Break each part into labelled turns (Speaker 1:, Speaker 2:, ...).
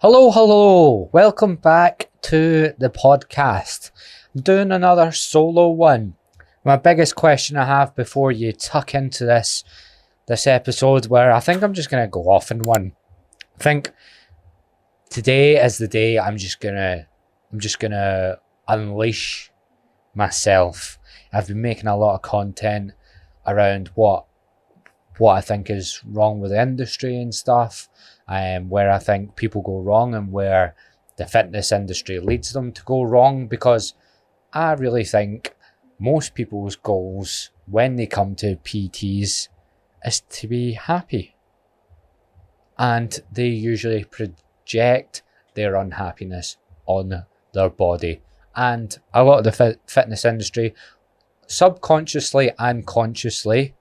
Speaker 1: Hello. Welcome back to the podcast. I'm doing another solo one. My biggest question I have before you tuck into this episode, where I think I'm just going to go off in one. I think today is the day I'm just going to unleash myself. I've been making a lot of content around what I think is wrong with the industry and stuff. Where I think people go wrong and where the fitness industry leads them to go wrong, because I really think most people's goals when they come to PTs is to be happy, and they usually project their unhappiness on their body. And a lot of the fitness industry subconsciously and consciously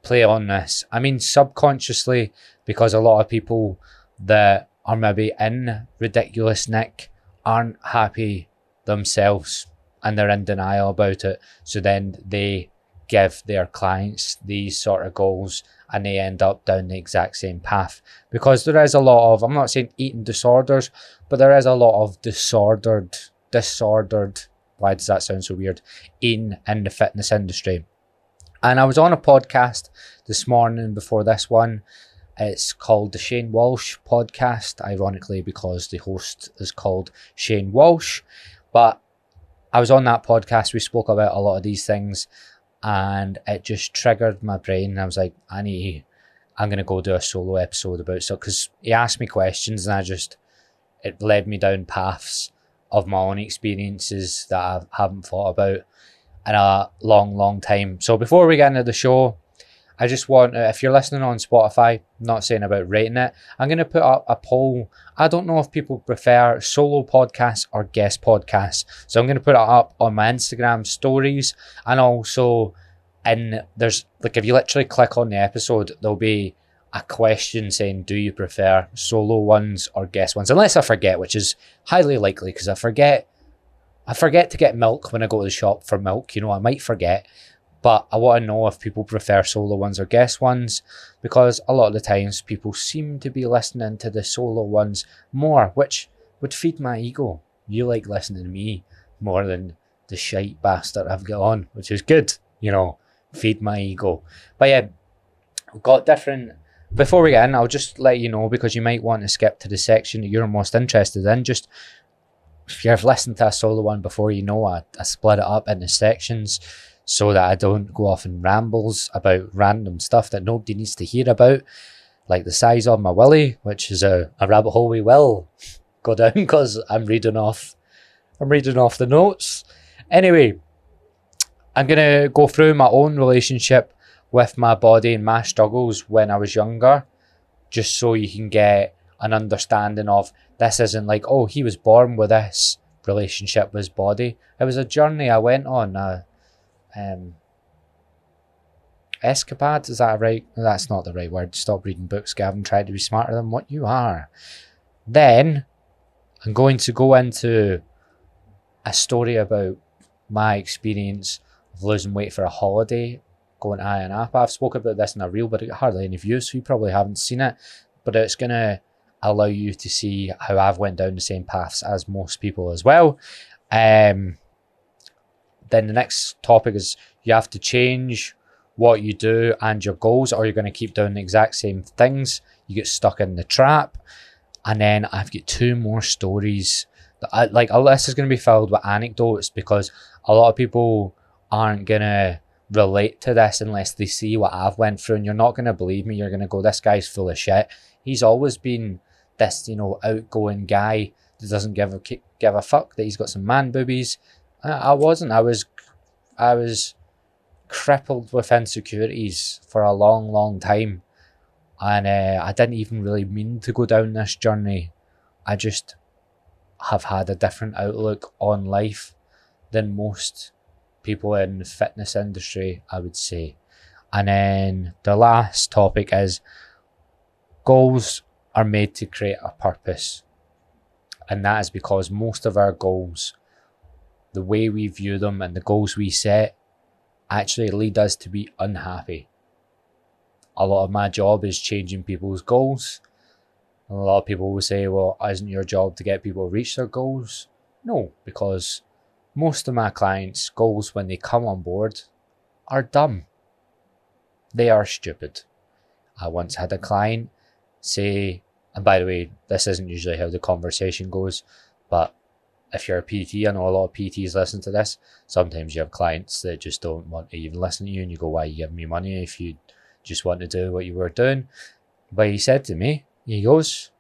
Speaker 1: play on this. I mean subconsciously, because a lot of people that are maybe in ridiculous nick aren't happy themselves and they're in denial about it. So then they give their clients these sort of goals and they end up down the exact same path, because there is a lot of, I'm not saying eating disorders, but there is a lot of disordered, why does that sound so weird, in the fitness industry. And I was on a podcast this morning before this one. It's called the Shane Walsh podcast, ironically, because the host is called Shane Walsh. But I was on that podcast. We spoke about a lot of these things and it just triggered my brain. I was like, I'm going to go do a solo episode about it. Because he asked me questions and it led me down paths of my own experiences that I haven't thought about in a long time. So before we get into the show, I just want, if you're listening on Spotify, I'm not saying about rating it, I'm going to put up a poll. I don't know if people prefer solo podcasts or guest podcasts. So I'm going to put it up on my Instagram stories, and also there's like, if you literally click on the episode, there'll be a question saying, do you prefer solo ones or guest ones? Unless I forget, which is highly likely, because I forget to get milk when I go to the shop for milk. I might forget, but I want to know if people prefer solo ones or guest ones, because a lot of the times people seem to be listening to the solo ones more, which would feed my ego. You like listening to me more than the shite bastard I've got on, which is good, feed my ego. But yeah, we've got different. Before we get in, I'll just let you know, because you might want to skip to the section that you're most interested in. Just if you've listened to a solo one before, I split it up into sections so that I don't go off in rambles about random stuff that nobody needs to hear about, like the size of my willy, which is a rabbit hole we will go down, because I'm reading off the notes. Anyway, I'm going to go through my own relationship with my body and my struggles when I was younger, just so you can get an understanding of, this isn't like, oh, he was born with this relationship with his body. It was a journey I went on, escapade, is that right? That's not the right word. Stop reading books, Gavin. Try to be smarter than what you are. Then I'm going to go into a story about my experience of losing weight for a holiday, going to Ayia Napa. I've spoken about this in a reel, but it got hardly any views, so you probably haven't seen it. But it's going to allow you to see how I've went down the same paths as most people as well. Then the next topic is, you have to change what you do and your goals, or you're going to keep doing the exact same things. You get stuck in the trap. And then I've got two more stories that this is going to be filled with anecdotes, because a lot of people aren't going to relate to this unless they see what I've went through, and you're not going to believe me. You're going to go, this guy's full of shit. He's always been this, outgoing guy that doesn't give a fuck that he's got some man boobies. I wasn't. I was crippled with insecurities for a long time, and I didn't even really mean to go down this journey. I just have had a different outlook on life than most people in the fitness industry, I would say. And then the last topic is, goals are made to create a purpose, and that is because most of our goals, the way we view them and the goals we set, actually lead us to be unhappy. A lot of my job is changing people's goals, And a lot of people will say, well, isn't your job to get people to reach their goals? No, because most of my clients' goals when they come on board are dumb. They are stupid. I once had a client say, and by the way, this isn't usually how the conversation goes, but if you're a PT, I know a lot of PTs listen to this. Sometimes you have clients that just don't want to even listen to you, and you go, why are you giving me money if you just want to do what you were doing? But he said to me, he goes,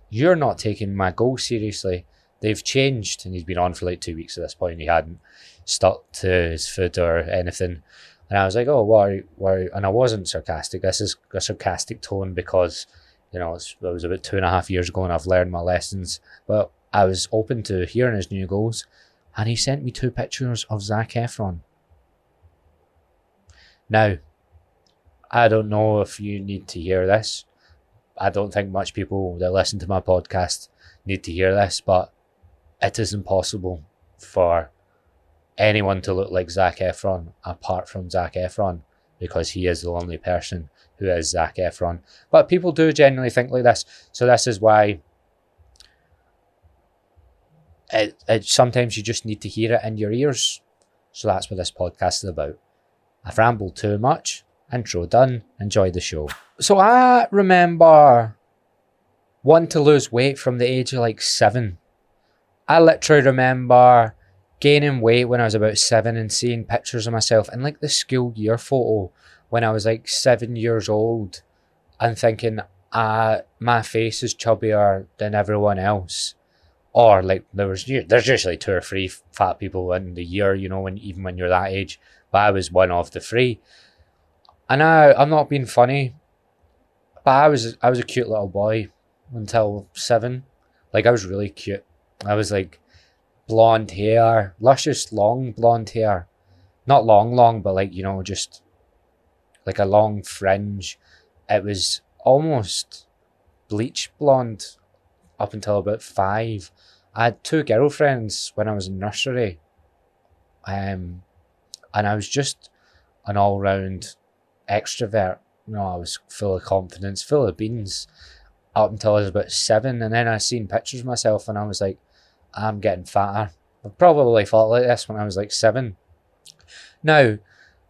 Speaker 1: you're not taking my goals seriously. They've changed. And he's been on for like 2 weeks at this point. He hadn't stuck to his food or anything. And I was like, oh, why? And I wasn't sarcastic. This is a sarcastic tone because, you know, it was about 2.5 years ago and I've learned my lessons. But I was open to hearing his new goals. And he sent me 2 pictures of Zac Efron. Now, I don't know if you need to hear this. I don't think much people that listen to my podcast need to hear this, but it is impossible for anyone to look like Zac Efron apart from Zac Efron, because he is the only person who is Zac Efron. But people do genuinely think like this. So this is why it sometimes you just need to hear it in your ears. So that's what this podcast is about. I've rambled too much. Intro done. Enjoy the show. So I remember wanting to lose weight from the age of like 7. I literally remember gaining weight when I was about 7 and seeing pictures of myself in like the school year photo when I was like 7 years old and thinking, my face is chubbier than everyone else. Or like there's usually 2 or 3 fat people in the year, you know, even when you're that age. But I was one of the 3. And I'm not being funny, but I was a cute little boy until 7. Like I was really cute. I was like blonde hair, luscious long blonde hair. Not long, but like, you know, just like a long fringe. It was almost bleach blonde up until about 5. I had 2 girlfriends when I was in nursery. And I was just an all-round extrovert. You know, I was full of confidence, full of beans up until I was about 7. And then I seen pictures of myself and I was like, I'm getting fatter. I probably thought like this when I was like 7. Now,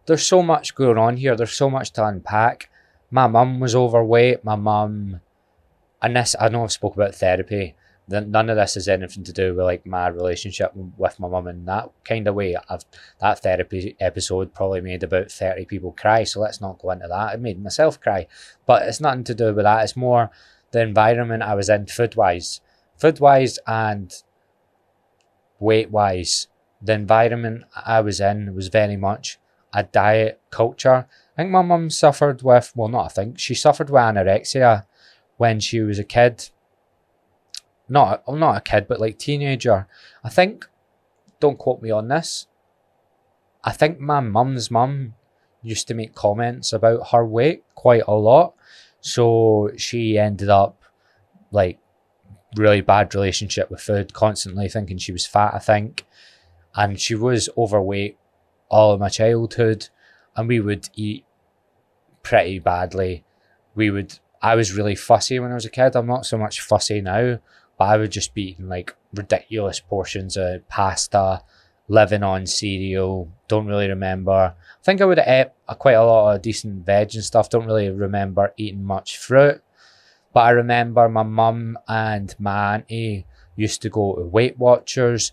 Speaker 1: there's so much going on here. There's so much to unpack. My mum was overweight. My mum, and this, I know I've spoke about therapy. None of this has anything to do with like my relationship with my mum in that kind of way. That therapy episode probably made about 30 people cry, so let's not go into that. It made myself cry, but it's nothing to do with that. It's more the environment I was in food-wise and weight-wise. The environment I was in was very much a diet culture. I think my mum suffered with, she suffered with anorexia when she was a kid. Not a kid, but like teenager. I think, don't quote me on this, I think my mum's mum used to make comments about her weight quite a lot. So she ended up like really bad relationship with food, constantly thinking she was fat, I think. And she was overweight all of my childhood, and we would eat pretty badly. I was really fussy when I was a kid. I'm not so much fussy now, but I would just be eating like ridiculous portions of pasta, living on cereal. Don't really remember. I think I would have ate quite a lot of decent veg and stuff. Don't really remember eating much fruit. But I remember my mum and my auntie used to go to Weight Watchers.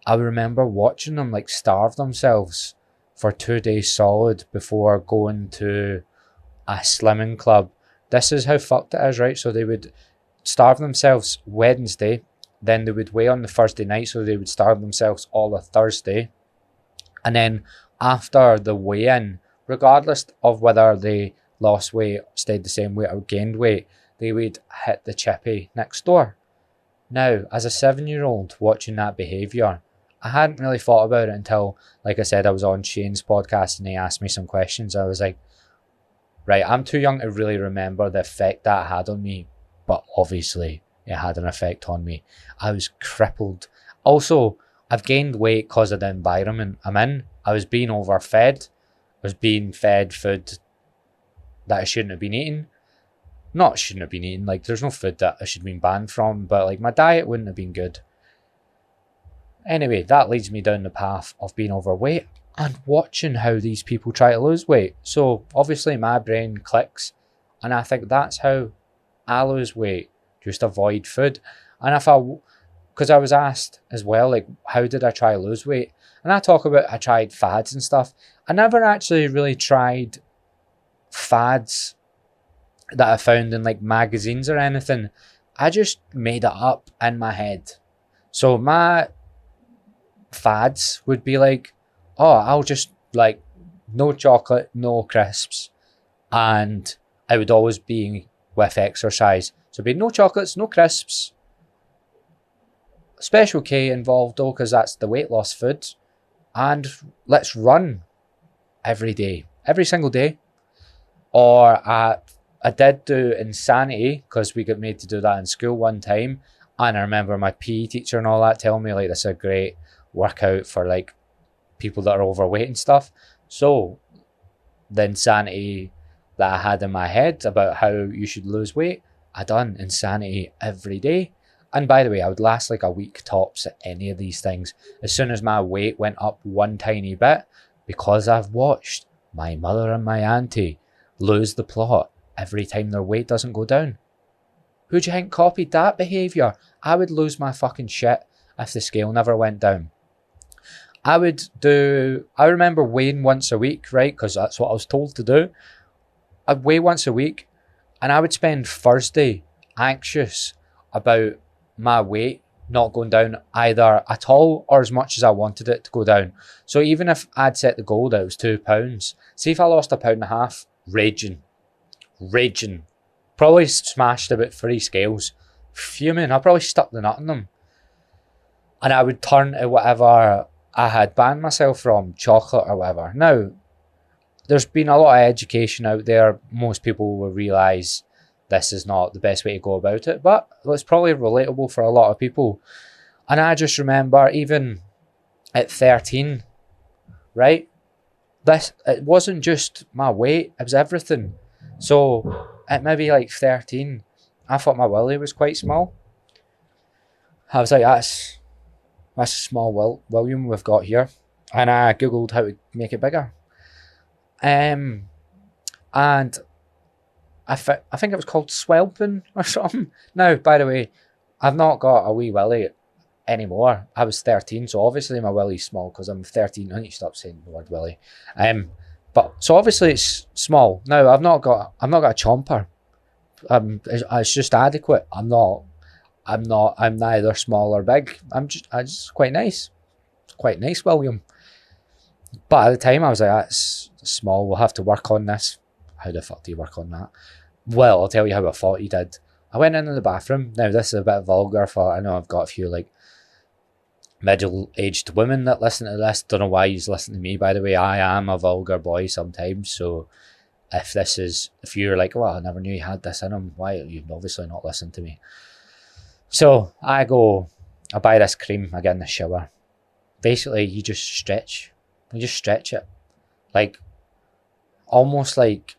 Speaker 1: I remember watching them like starve themselves for 2 days solid before going to a slimming club. This is how fucked it is, right? So they would starve themselves Wednesday, then they would weigh on the Thursday night, so they would starve themselves all of Thursday. And then after the weigh-in, regardless of whether they lost weight, stayed the same weight, or gained weight, they would hit the chippy next door. Now, as a 7-year-old watching that behaviour, I hadn't really thought about it until, like I said, I was on Shane's podcast and he asked me some questions. I was like, right, I'm too young to really remember the effect that had on me, but obviously it had an effect on me. I was crippled. Also, I've gained weight because of the environment I'm in. I was being overfed. I was being fed food that I shouldn't have been eating. Not shouldn't have been eating, like there's no food that I should have been banned from, but like my diet wouldn't have been good. Anyway, that leads me down the path of being overweight and watching how these people try to lose weight. So obviously my brain clicks, and I think that's how I lose weight. Just avoid food. And because I was asked as well, like, how did I try to lose weight? And I talk about I tried fads and stuff. I never actually really tried fads that I found in like magazines or anything. I just made it up in my head. So my fads would be like, oh, I'll just like no chocolate, no crisps, and I would always be with exercise. So it'd be no chocolates, no crisps, Special K involved though, because that's the weight loss food, and let's run every day, every single day. Or I did do Insanity, because we got made to do that in school one time, and I remember my PE teacher and all that telling me like this is a great workout for like people that are overweight and stuff. So the Insanity that I had in my head about how you should lose weight, I done Insanity every day. And by the way, I would last like a week tops at any of these things. As soon as my weight went up one tiny bit, because I've watched my mother and my auntie lose the plot every time their weight doesn't go down. Who do you think copied that behaviour? I would lose my fucking shit if the scale never went down. I remember weighing once a week, right? Because that's what I was told to do. I'd weigh once a week, and I would spend Thursday anxious about my weight not going down either at all or as much as I wanted it to go down. So even if I'd set the goal that it was 2 pounds, see if I lost 1.5 pounds, raging. Probably smashed about 3 scales, fuming. I probably stuck the nut in them. And I would turn to whatever I had banned myself from, chocolate or whatever. Now, there's been a lot of education out there. Most people will realise this is not the best way to go about it, but it's probably relatable for a lot of people. And I just remember, even at 13, right? It wasn't just my weight, it was everything. So at maybe like 13, I thought my willy was quite small. I was like, that's a small William we've got here. And I googled how to make it bigger. And I think it was called swelping or something. Now, by the way, I've not got a wee willy anymore. I was 13, so obviously my willy's small because I'm 13. I need to stop saying the word willy. But so obviously it's small. Now I've not got a chomper. It's just adequate. I'm neither small or big. I'm just quite nice. It's quite nice, William. But at the time I was like, that's small. We'll have to work on this. How the fuck do you work on that? Well, I'll tell you how I thought you did. I went into the bathroom. Now, this is a bit vulgar for, I know I've got a few like middle-aged women that listen to this. Don't know why you listen to me, by the way. I am a vulgar boy sometimes. So if you're like, well, I never knew you had this in him, why you've obviously not listened to me. So I buy this cream, I get in the shower. Basically, you just stretch it. Like, almost like,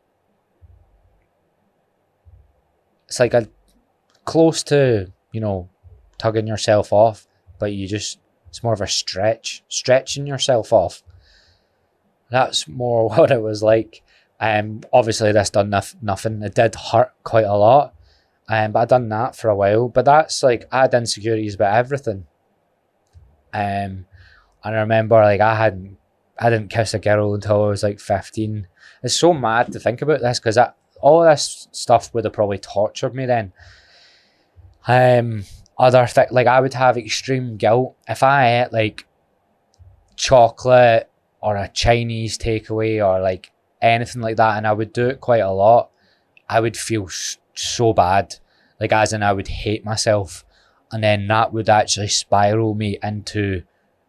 Speaker 1: it's like a close to, tugging yourself off, but it's more of a stretching yourself off. That's more what it was like. Obviously this done nothing. It did hurt quite a lot, but I done that for a while. But that's like, I had insecurities about everything. And I remember like I didn't kiss a girl until I was like 15. It's so mad to think about this, because all this stuff would have probably tortured me then. Like I would have extreme guilt if I ate like chocolate or a Chinese takeaway or like anything like that, and I would do it quite a lot. I would feel so bad, like as in I would hate myself, and then that would actually spiral me into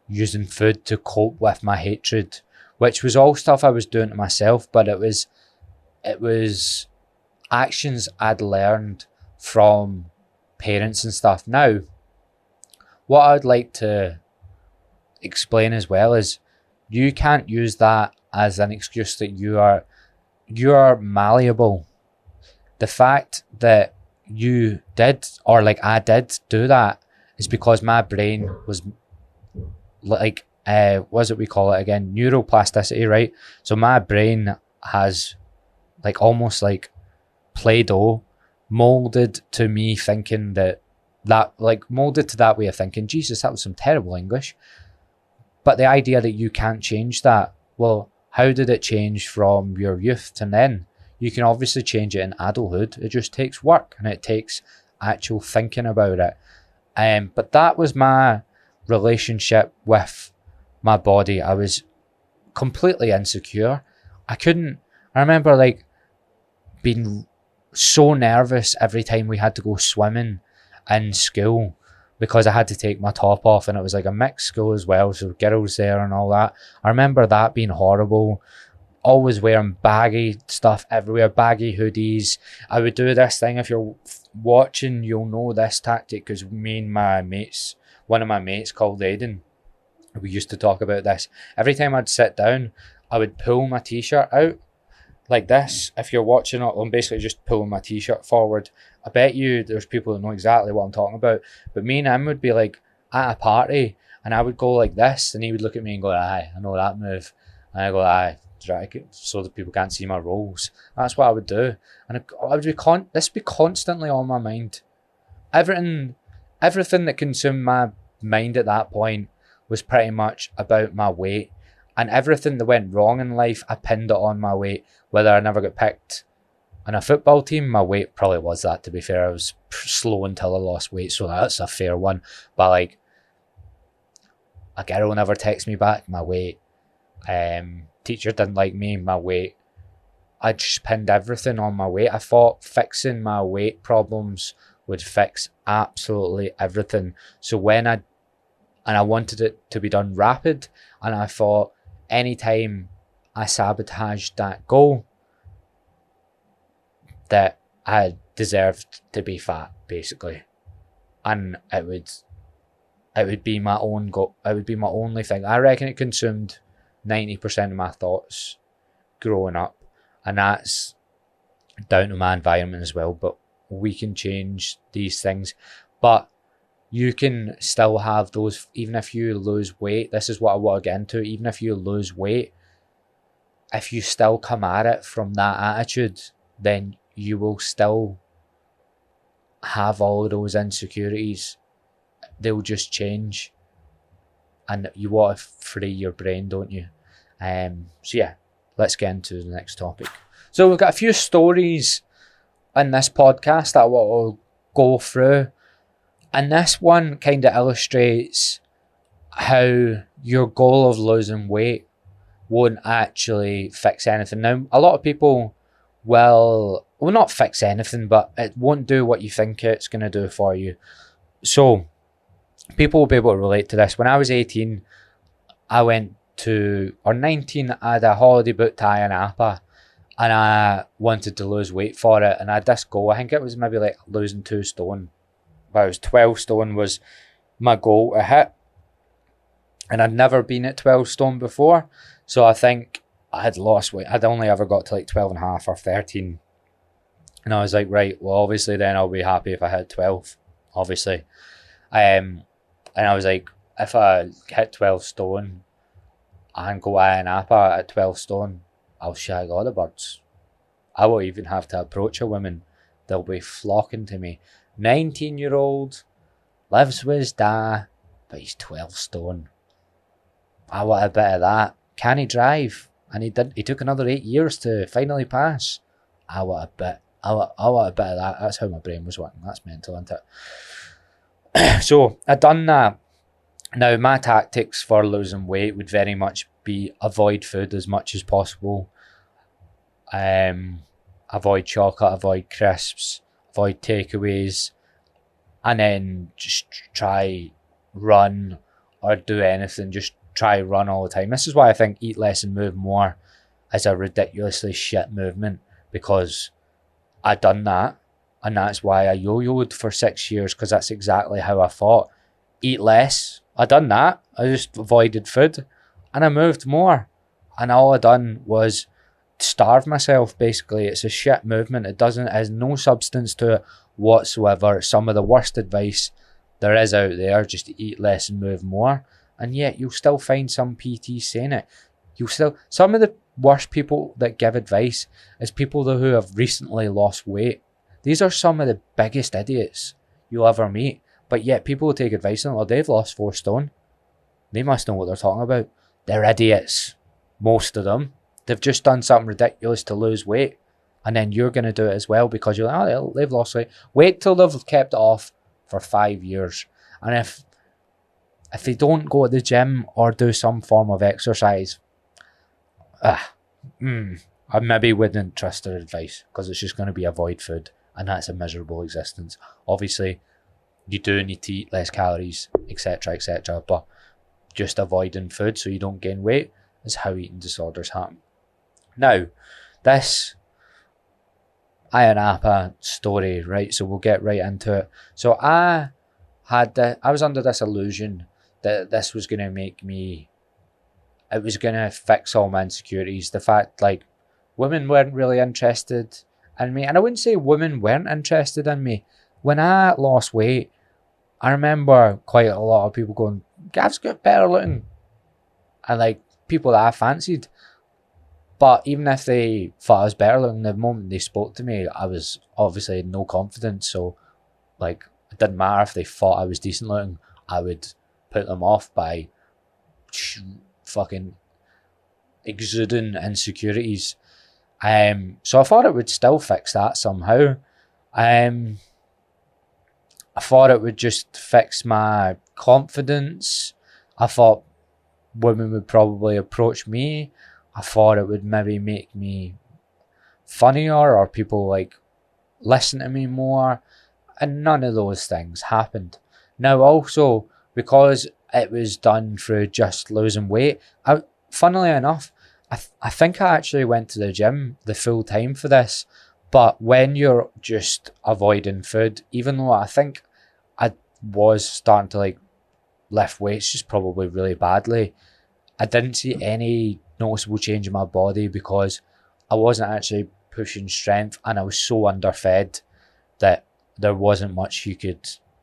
Speaker 1: using food to cope with my hatred, which was all stuff I was doing to myself, but it was actions I'd learned from parents and stuff. Now, what I'd like to explain as well is you can't use that as an excuse that you are malleable. the fact that you did, or like I did do that, is because my brain was like, what is it we call it again? Neuroplasticity, right? So my brain has like almost like Play-Doh molded to me thinking that like molded to that way of thinking. Jesus, that was some terrible English. But the idea that you can't change that, well, how did it change from your youth to then? You can obviously change it in adulthood. It just takes work and it takes actual thinking about it. But that was my relationship with my body. I was completely insecure. I remember like being so nervous every time we had to go swimming in school, because I had to take my top off, and it was like a mixed school as well, so girls there and all that. I remember that being horrible. Always wearing baggy stuff everywhere, baggy hoodies. I would do this thing, if you're watching, you'll know this tactic, because me and one of my mates called Aiden, we used to talk about this. Every time I'd sit down, I would pull my t-shirt out like this. If you're watching it, I'm basically just pulling my t-shirt forward. I bet you there's people that know exactly what I'm talking about. But me and him would be like at a party, and I would go like this, and he would look at me and go, aye, I know that move. And I go, aye, so that people can't see my rolls. That's what I would do. And I would this would be constantly on my mind. Everything that consumed my mind at that point was pretty much about my weight. And everything that went wrong in life, I pinned it on my weight. Whether I never got picked on a football team, my weight probably was that, to be fair. I was slow until I lost weight, so that's a fair one. But like, a girl never texted me back, my weight. Teacher didn't like me, my weight. I just pinned everything on my weight. I thought fixing my weight problems would fix absolutely everything. So I wanted it to be done rapid, and I thought anytime I sabotaged that goal, that I deserved to be fat, basically. And it would be my own goal. It would be my only thing. I reckon it consumed 90% of my thoughts growing up, and that's down to my environment as well. But we can change these things. But you can still have those, even if you lose weight. This is what I want to get into. Even if you lose weight, if you still come at it from that attitude, then you will still have all of those insecurities. They'll just change. And you want to free your brain, don't you? So yeah, let's get into the next topic. So we've got a few stories in this podcast that I want to go through. And this one kind of illustrates how your goal of losing weight won't actually fix anything. Now, a lot of people will not fix anything, but it won't do what you think it's going to do for you. So people will be able to relate to this. When I was 18, or 19, I had a holiday booked to Ayia Napa, and I wanted to lose weight for it. And I had this goal. I think it was maybe like losing 2 stone. But it was 12 stone was my goal to hit. And I'd never been at 12 stone before. So I think I had lost weight. I'd only ever got to like 12 and a half or 13. And I was like, right, well, obviously then I'll be happy if I hit 12, obviously. And I was like, if I hit 12 stone and go Ayia Napa at 12 stone, I'll shag all the birds. I won't even have to approach a woman. They'll be flocking to me. 19-year-old, lives with his dad, but he's 12 stone. I want a bit of that. Can he drive? And he did. He took another 8 years to finally pass. I want a bit. I want a bit of that. That's how my brain was working. That's mental, isn't it? So I done that. Now my tactics for losing weight would very much be avoid food as much as possible. Avoid chocolate, avoid crisps, avoid takeaways, and then just try run or do anything. Just try run all the time. This is why I think eat less and move more is a ridiculously shit movement, because I done that, and that's why I yo-yoed for 6 years, because that's exactly how I thought. Eat less. I done that. I just avoided food, and I moved more. And all I done was starve myself, basically. It's a shit movement. It has no substance to it whatsoever. Some of the worst advice there is out there, just to eat less and move more. And yet you'll still find some PTs saying it. Some of the worst people that give advice is people who have recently lost weight. These are some of the biggest idiots you'll ever meet. But yet people will take advice on, well, they've lost 4 stone. They must know what they're talking about. They're idiots. Most of them. They've just done something ridiculous to lose weight. And then you're going to do it as well because you're like, oh, they've lost weight. Wait till they've kept it off for 5 years. And if they don't go to the gym or do some form of exercise, I maybe wouldn't trust their advice because it's just going to be avoid food. And that's a miserable existence. Obviously, you do need to eat less calories, etc., etc. But just avoiding food so you don't gain weight is how eating disorders happen. Now, this IMrpove story, right? So we'll get right into it. So I was under this illusion that this was going to make me, it was going to fix all my insecurities. The fact, like, women weren't really interested in me. And I wouldn't say women weren't interested in me. When I lost weight, I remember quite a lot of people going, Gav's got better looking. And like, people that I fancied. But even if they thought I was better looking, the moment they spoke to me, I was obviously no confidence. So, like, it didn't matter if they thought I was decent looking. I would put them off by fucking exuding insecurities. So I thought it would still fix that somehow. I thought it would just fix my confidence. I thought women would probably approach me. I thought it would maybe make me funnier or people like listen to me more. And none of those things happened. Now also, because it was done through just losing weight, funnily enough, I think I actually went to the gym the full time for this. But when you're just avoiding food, even though I think I was starting to like lift weights just probably really badly, I didn't see any noticeable change in my body because I wasn't actually pushing strength and I was so underfed that there wasn't much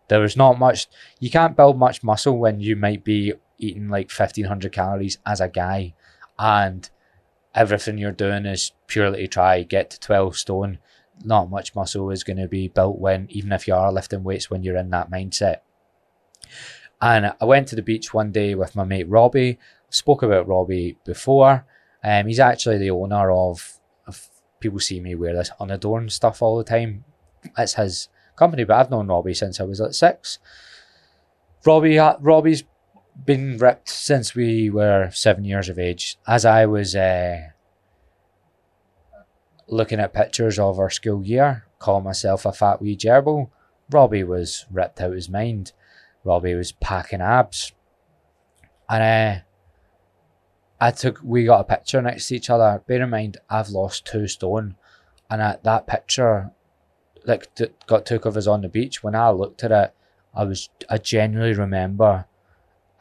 Speaker 1: there was not much, you can't build much muscle when you might be eating like 1500 calories as a guy and everything you're doing is purely to try get to 12 stone. Not much muscle is going to be built even if you are lifting weights when you're in that mindset. And I went to the beach one day with my mate Robbie. Spoke about Robbie before. He's actually the owner of people see me wear this unadorned stuff all the time. It's his company, but I've known Robbie since I was like 6. Robbie's been ripped since we were 7 years of age. As I was looking at pictures of our school year, calling myself a fat wee gerbil, Robbie was ripped out his mind. Robbie was packing abs. And we got a picture next to each other. Bear in mind, I've lost 2 stone. And that picture got took of us on the beach. When I looked at it, I genuinely remember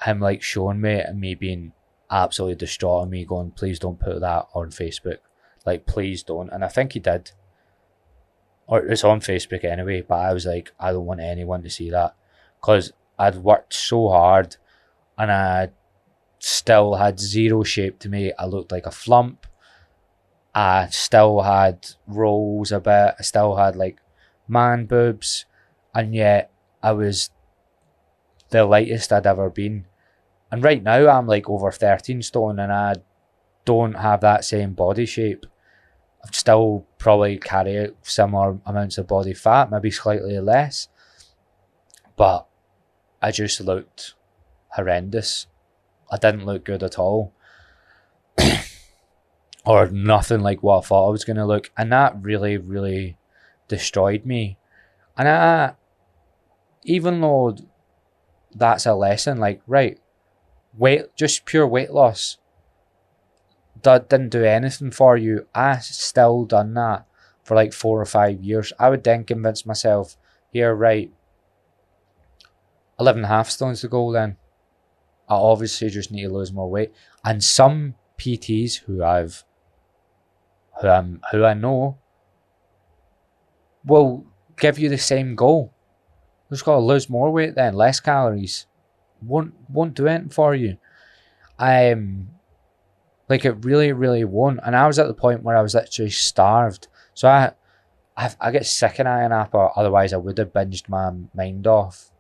Speaker 1: him like showing me and me being absolutely distraught and me going, please don't put that on Facebook. Like, please don't. And I think he did. Or it's on Facebook anyway, but I was like, I don't want anyone to see that. Because I'd worked so hard and I still had zero shape to me. I looked like a flump. I still had rolls a bit. I still had like man boobs. And yet I was the lightest I'd ever been. And right now I'm like over 13 stone and I don't have that same body shape. I still probably carry similar amounts of body fat, maybe slightly less. But I just looked horrendous. I didn't look good at all. Or nothing like what I thought I was going to look. And that really, really destroyed me. And even though that's a lesson, like, right, just pure weight loss that didn't do anything for you. I still done that for like 4 or 5 years. I would then convince myself, here, right, 11.5 stones to go then. I obviously just need to lose more weight. And some PTs who who I know will give you the same goal. You just got to lose more weight then, less calories. Won't do anything for you. Like it really, really won't. And I was at the point where I was literally starved. So I get sick of Iron Apple, otherwise I would have binged my mind off.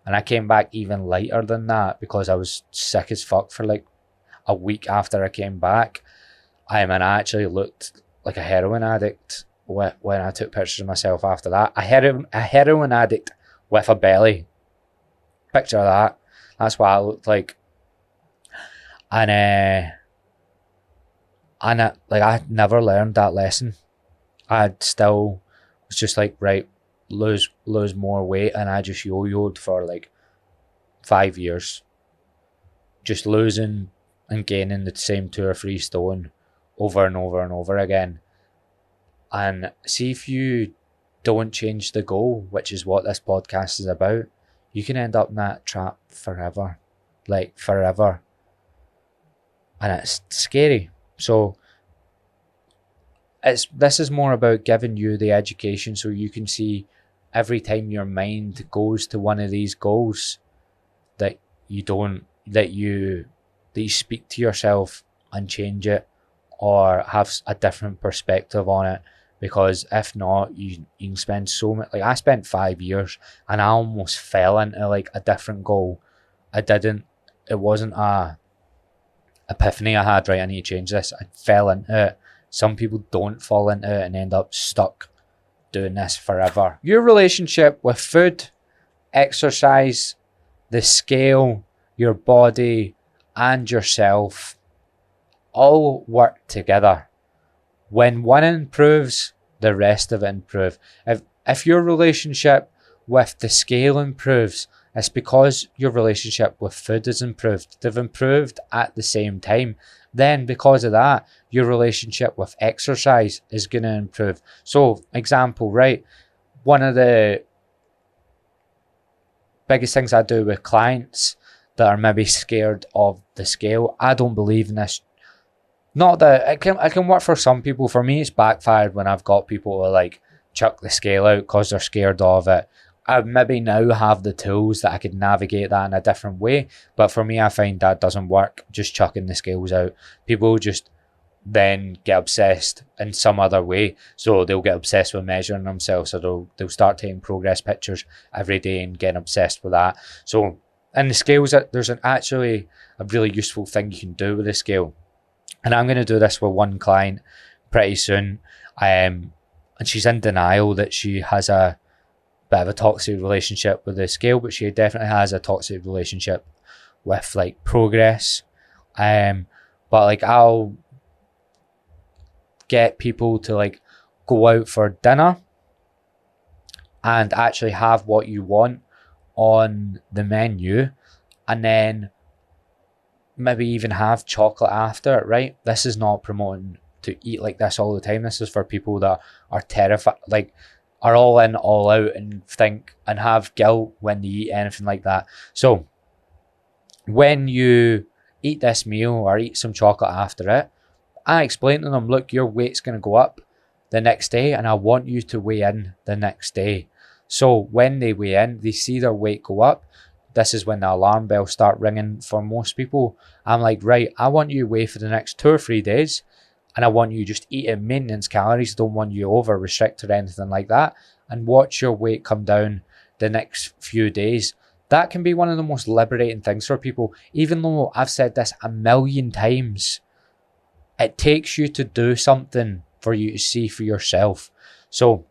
Speaker 1: And I came back even lighter than that because I was sick as fuck for like a week after I came back. And I actually looked like a heroin addict when I took pictures of myself after that. A heroin addict with a belly. Picture of that. That's what I looked like. And I never learned that lesson. I still was just like, right, lose more weight, and I just yo-yoed for like 5 years. Just losing and gaining the same 2 or 3 stone over and over and over again. And see, if you don't change the goal, which is what this podcast is about, you can end up in that trap forever. Like forever. And it's scary. So this is more about giving you the education so you can see every time your mind goes to one of these goals that you speak to yourself and change it or have a different perspective on it. Because if not, you can spend so much. Like I spent 5 years and I almost fell into like a different goal. It wasn't a epiphany I had, right, I need to change this. I fell into it. Some people don't fall into it and end up stuck doing this forever. Your relationship with food, exercise, the scale, your body, and yourself all work together. When one improves, the rest of it improves. If your relationship with the scale improves, it's because your relationship with food has improved. They've improved at the same time. Then because of that, your relationship with exercise is going to improve. So, example, right? One of the biggest things I do with clients that are maybe scared of the scale, I don't believe in this. Not that it can work for some people. For me, it's backfired when I've got people who like chuck the scale out because they're scared of it. I maybe now have the tools that I could navigate that in a different way. But for me, I find that doesn't work, just chucking the scales out. People just then get obsessed in some other way. So they'll get obsessed with measuring themselves. So they'll start taking progress pictures every day and getting obsessed with that. So in the scales, there's actually a really useful thing you can do with the scale. And I'm going to do this with one client pretty soon. And she's in denial that she has a bit of a toxic relationship with the scale, but she definitely has a toxic relationship with like progress. But like I'll get people to like go out for dinner and actually have what you want on the menu, and then maybe even have chocolate after it, right? This is not promoting to eat like this all the time. This is for people that are terrified, like are all in, all out, and think and have guilt when they eat anything like that. So when you eat this meal or eat some chocolate after it, I explain to them, look, your weight's going to go up the next day and I want you to weigh in the next day. So when they weigh in, they see their weight go up. This is when the alarm bells start ringing for most people. I'm like, right, I want you to weigh for the next 2 or 3 days. And I want you just eating maintenance calories. Don't want you over restricted or anything like that. And watch your weight come down the next few days. That can be one of the most liberating things for people. Even though I've said this a million times, it takes you to do something for you to see for yourself. So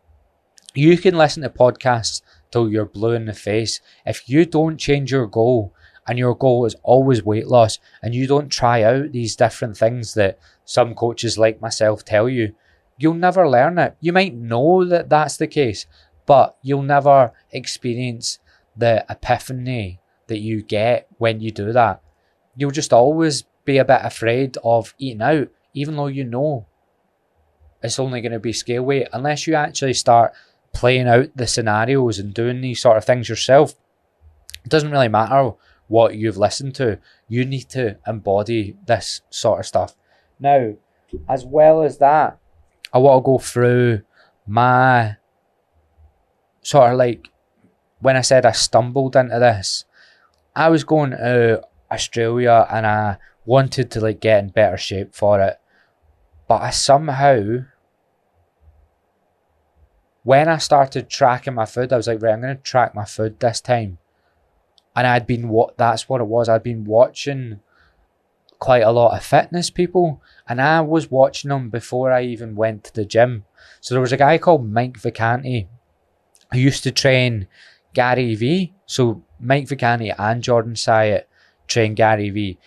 Speaker 1: you can listen to podcasts till you're blue in the face. If you don't change your goal, and your goal is always weight loss, and you don't try out these different things that some coaches like myself tell you, you'll never learn it. You might know that that's the case, but you'll never experience the epiphany that you get when you do that. You'll just always be a bit afraid of eating out, even though you know it's only going to be scale weight. Unless you actually start playing out the scenarios and doing these sort of things yourself, it doesn't really matter what you've listened to. You need to embody this sort of stuff. Now, as well as that, I want to go through my sort of like, when I said I stumbled into this, I was going to Australia and I wanted to like get in better shape for it. But I somehow, when I started tracking my food, I was like, right, I'm going to track my food this time. And that's what it was. I'd been watching quite a lot of fitness people, and I was watching them before I even went to the gym. So there was a guy called Mike Mckinney who used to train Gary V. So Mike Mckinney and Jordan Syatt train Gary V.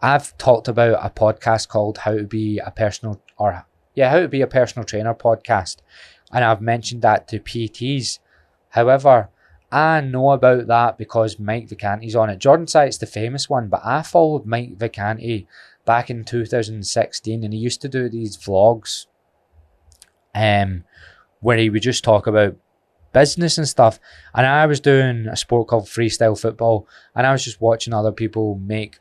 Speaker 1: I've talked about a podcast called How to Be a Personal Trainer podcast, and I've mentioned that to PTs. However, I know about that because Mike Mckinney's on it. Jordan Syatt's the famous one, but I followed Mike Mckinney back in 2016, and he used to do these vlogs where he would just talk about business and stuff. And I was doing a sport called freestyle football, and I was just watching other people make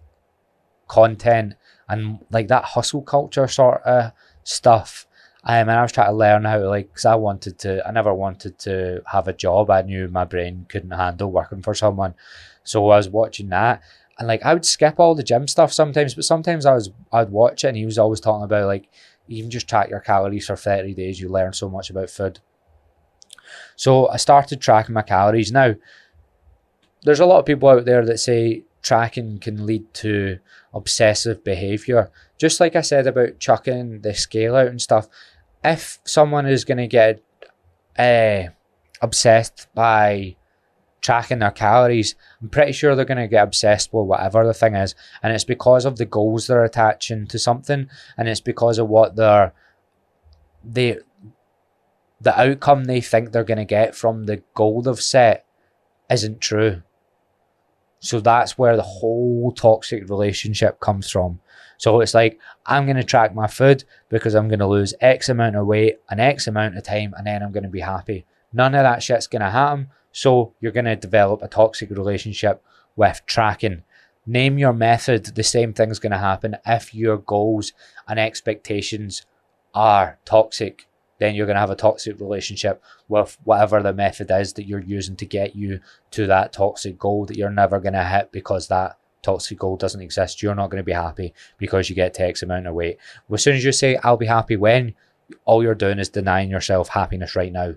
Speaker 1: content and like that hustle culture sort of stuff. And I was trying to learn how to, like, because I never wanted to have a job. I knew my brain couldn't handle working for someone. So I was watching that, and like I would skip all the gym stuff sometimes, but sometimes I'd watch it, and he was always talking about like, you can just track your calories for 30 days. You learn so much about food. So I started tracking my calories. Now, there's a lot of people out there that say tracking can lead to obsessive behavior. Just like I said about chucking the scale out and stuff, if someone is going to get obsessed by tracking their calories, I'm pretty sure they're going to get obsessed with whatever the thing is, and it's because of the goals they're attaching to something, and it's because of what the outcome they think they're going to get from the goal they've set isn't true. So that's where the whole toxic relationship comes from. So it's like, I'm going to track my food because I'm going to lose X amount of weight an X amount of time, and then I'm going to be happy. None of that shit's going to happen. So you're going to develop a toxic relationship with tracking. Name your method, the same thing's going to happen. If your goals and expectations are toxic, then you're going to have a toxic relationship with whatever the method is that you're using to get you to that toxic goal that you're never going to hit, because that toxic goal doesn't exist. You're not going to be happy because you get to X amount of weight. Well, as soon as you say, I'll be happy when, all you're doing is denying yourself happiness right now.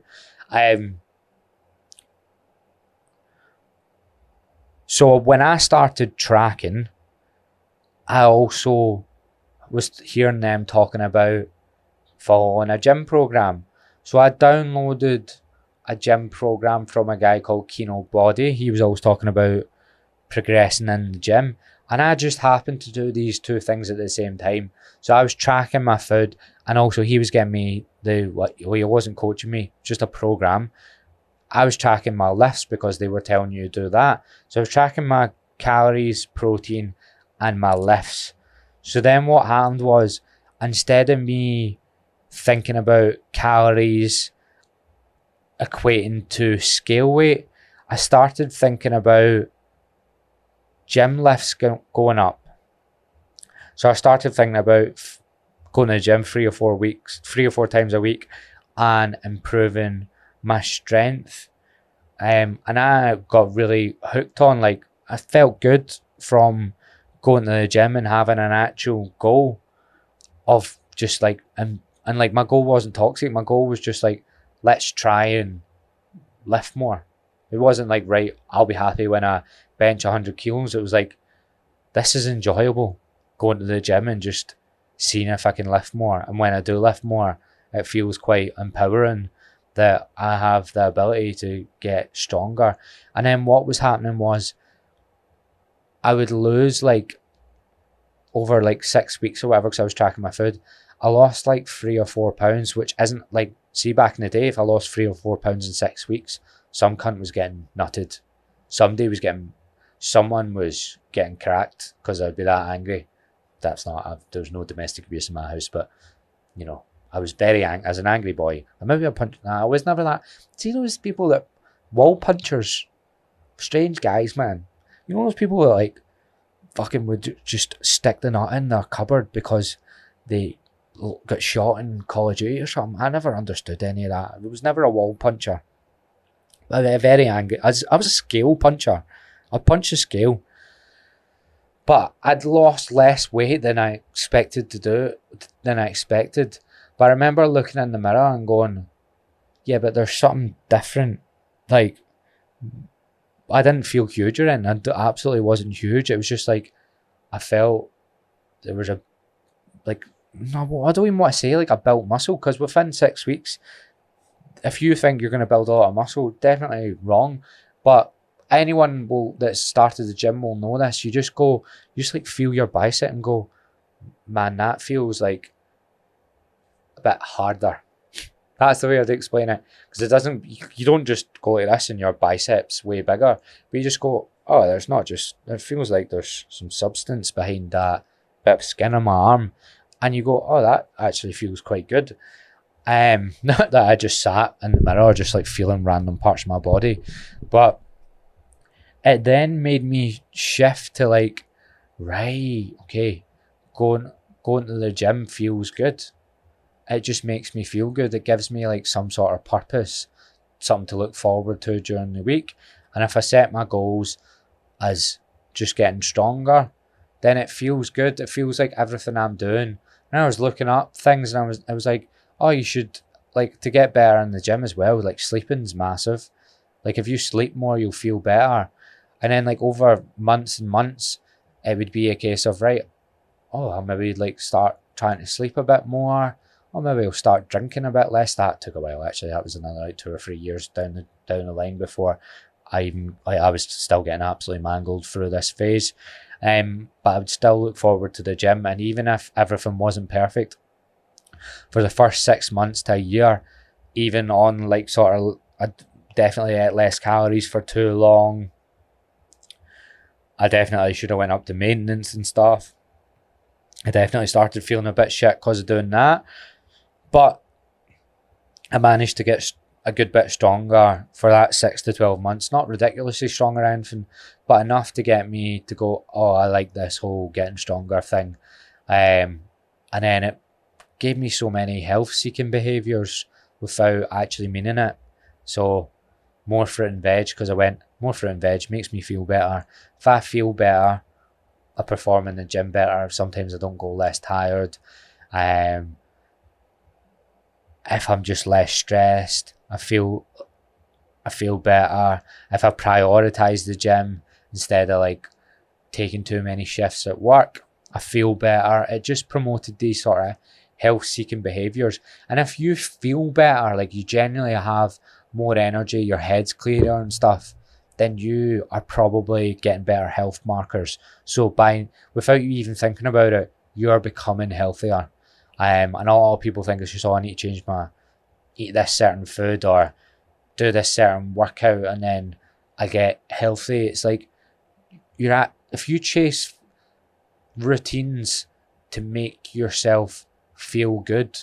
Speaker 1: So when I started tracking, I also was hearing them talking about following a gym program. So I downloaded a gym program from a guy called Kino Body. He was always talking about progressing in the gym, and I just happened to do these two things at the same time. So I was tracking my food, and also he was getting me he wasn't coaching me, just a program. I was tracking my lifts because they were telling you to do that. So I was tracking my calories, protein, and my lifts. So then what happened was, instead of me thinking about calories equating to scale weight, I started thinking about gym lifts going up. So I started thinking about going to the gym 3 or 4 times a week and improving my strength. And I got really hooked on, like, I felt good from going to the gym and having an actual goal of just like, and like my goal wasn't toxic. My goal was just like, let's try and lift more. It wasn't like, right, I'll be happy when I bench 100 kilos. It was like, this is enjoyable, going to the gym and just seeing if I can lift more. And when I do lift more, it feels quite empowering that I have the ability to get stronger. And then what was happening was, I would lose like over like 6 weeks or whatever, because I was tracking my food. I lost like 3 or 4 pounds, which isn't like, see, back in the day, if I lost 3 or 4 pounds in 6 weeks, some cunt was getting nutted. Someone was getting cracked because I'd be that angry. There was no domestic abuse in my house, but you know, I was very angry as an angry boy. I was never that. See those people that wall punchers, strange guys, man. You know those people that like fucking would just stick the nut in their cupboard because they got shot in Call of Duty or something. I never understood any of that. I was never a wall puncher. I'm very angry. I was a scale puncher. I'd punch a scale. But I'd lost less weight than I expected to do, than I expected. But I remember looking in the mirror and going, yeah, but there's something different. Like, I didn't feel huge or anything. I absolutely wasn't huge. It was just like, I felt there was a, like, no, I don't even want to say like I built muscle, because within 6 weeks, if you think you're going to build a lot of muscle, definitely wrong. But anyone that started the gym will know this. You just like feel your bicep and go, man, that feels like a bit harder. That's the way I'd explain it. Because it doesn't, you don't just go like this and your biceps way bigger, but you just go, oh, it feels like there's some substance behind that bit of skin on my arm. And you go, oh, that actually feels quite good. Not that I just sat in the mirror just like feeling random parts of my body, but it then made me shift to like, right, okay, going to the gym feels good. It just makes me feel good. It gives me like some sort of purpose, something to look forward to during the week. And if I set my goals as just getting stronger, then it feels good. It feels like everything I'm doing. And I was looking up things and I was like, oh, you should, like, to get better in the gym as well, like sleeping's massive. Like if you sleep more, you'll feel better. And then like over months and months, it would be a case of, right, oh, I'll maybe like start trying to sleep a bit more. Or maybe I'll start drinking a bit less. That took a while actually. That was another like 2 or 3 years down the line before I was still getting absolutely mangled through this phase. But I would still look forward to the gym, and even if everything wasn't perfect, for the first 6 months to a year, even on like sort of, I definitely ate less calories for too long. I definitely should have went up to maintenance and stuff. I definitely started feeling a bit shit because of doing that. But I managed to get a good bit stronger for that 6 to 12 months. Not ridiculously strong or anything, but enough to get me to go, oh, I like this whole getting stronger thing. And then it gave me so many health-seeking behaviours without actually meaning it. So more fruit and veg, because I went, more fruit and veg makes me feel better. If I feel better, I perform in the gym better. Sometimes I don't go less tired. If I'm just less stressed, I feel better. If I prioritise the gym instead of like taking too many shifts at work, I feel better. It just promoted these sort of health-seeking behaviours. And if you feel better, like you genuinely have more energy, your head's clearer and stuff, then you are probably getting better health markers. So without you even thinking about it, you are becoming healthier. And a lot of people think it's just, oh, I need to change eat this certain food or do this certain workout and then I get healthy. It's like if you chase routines to make yourself feel good,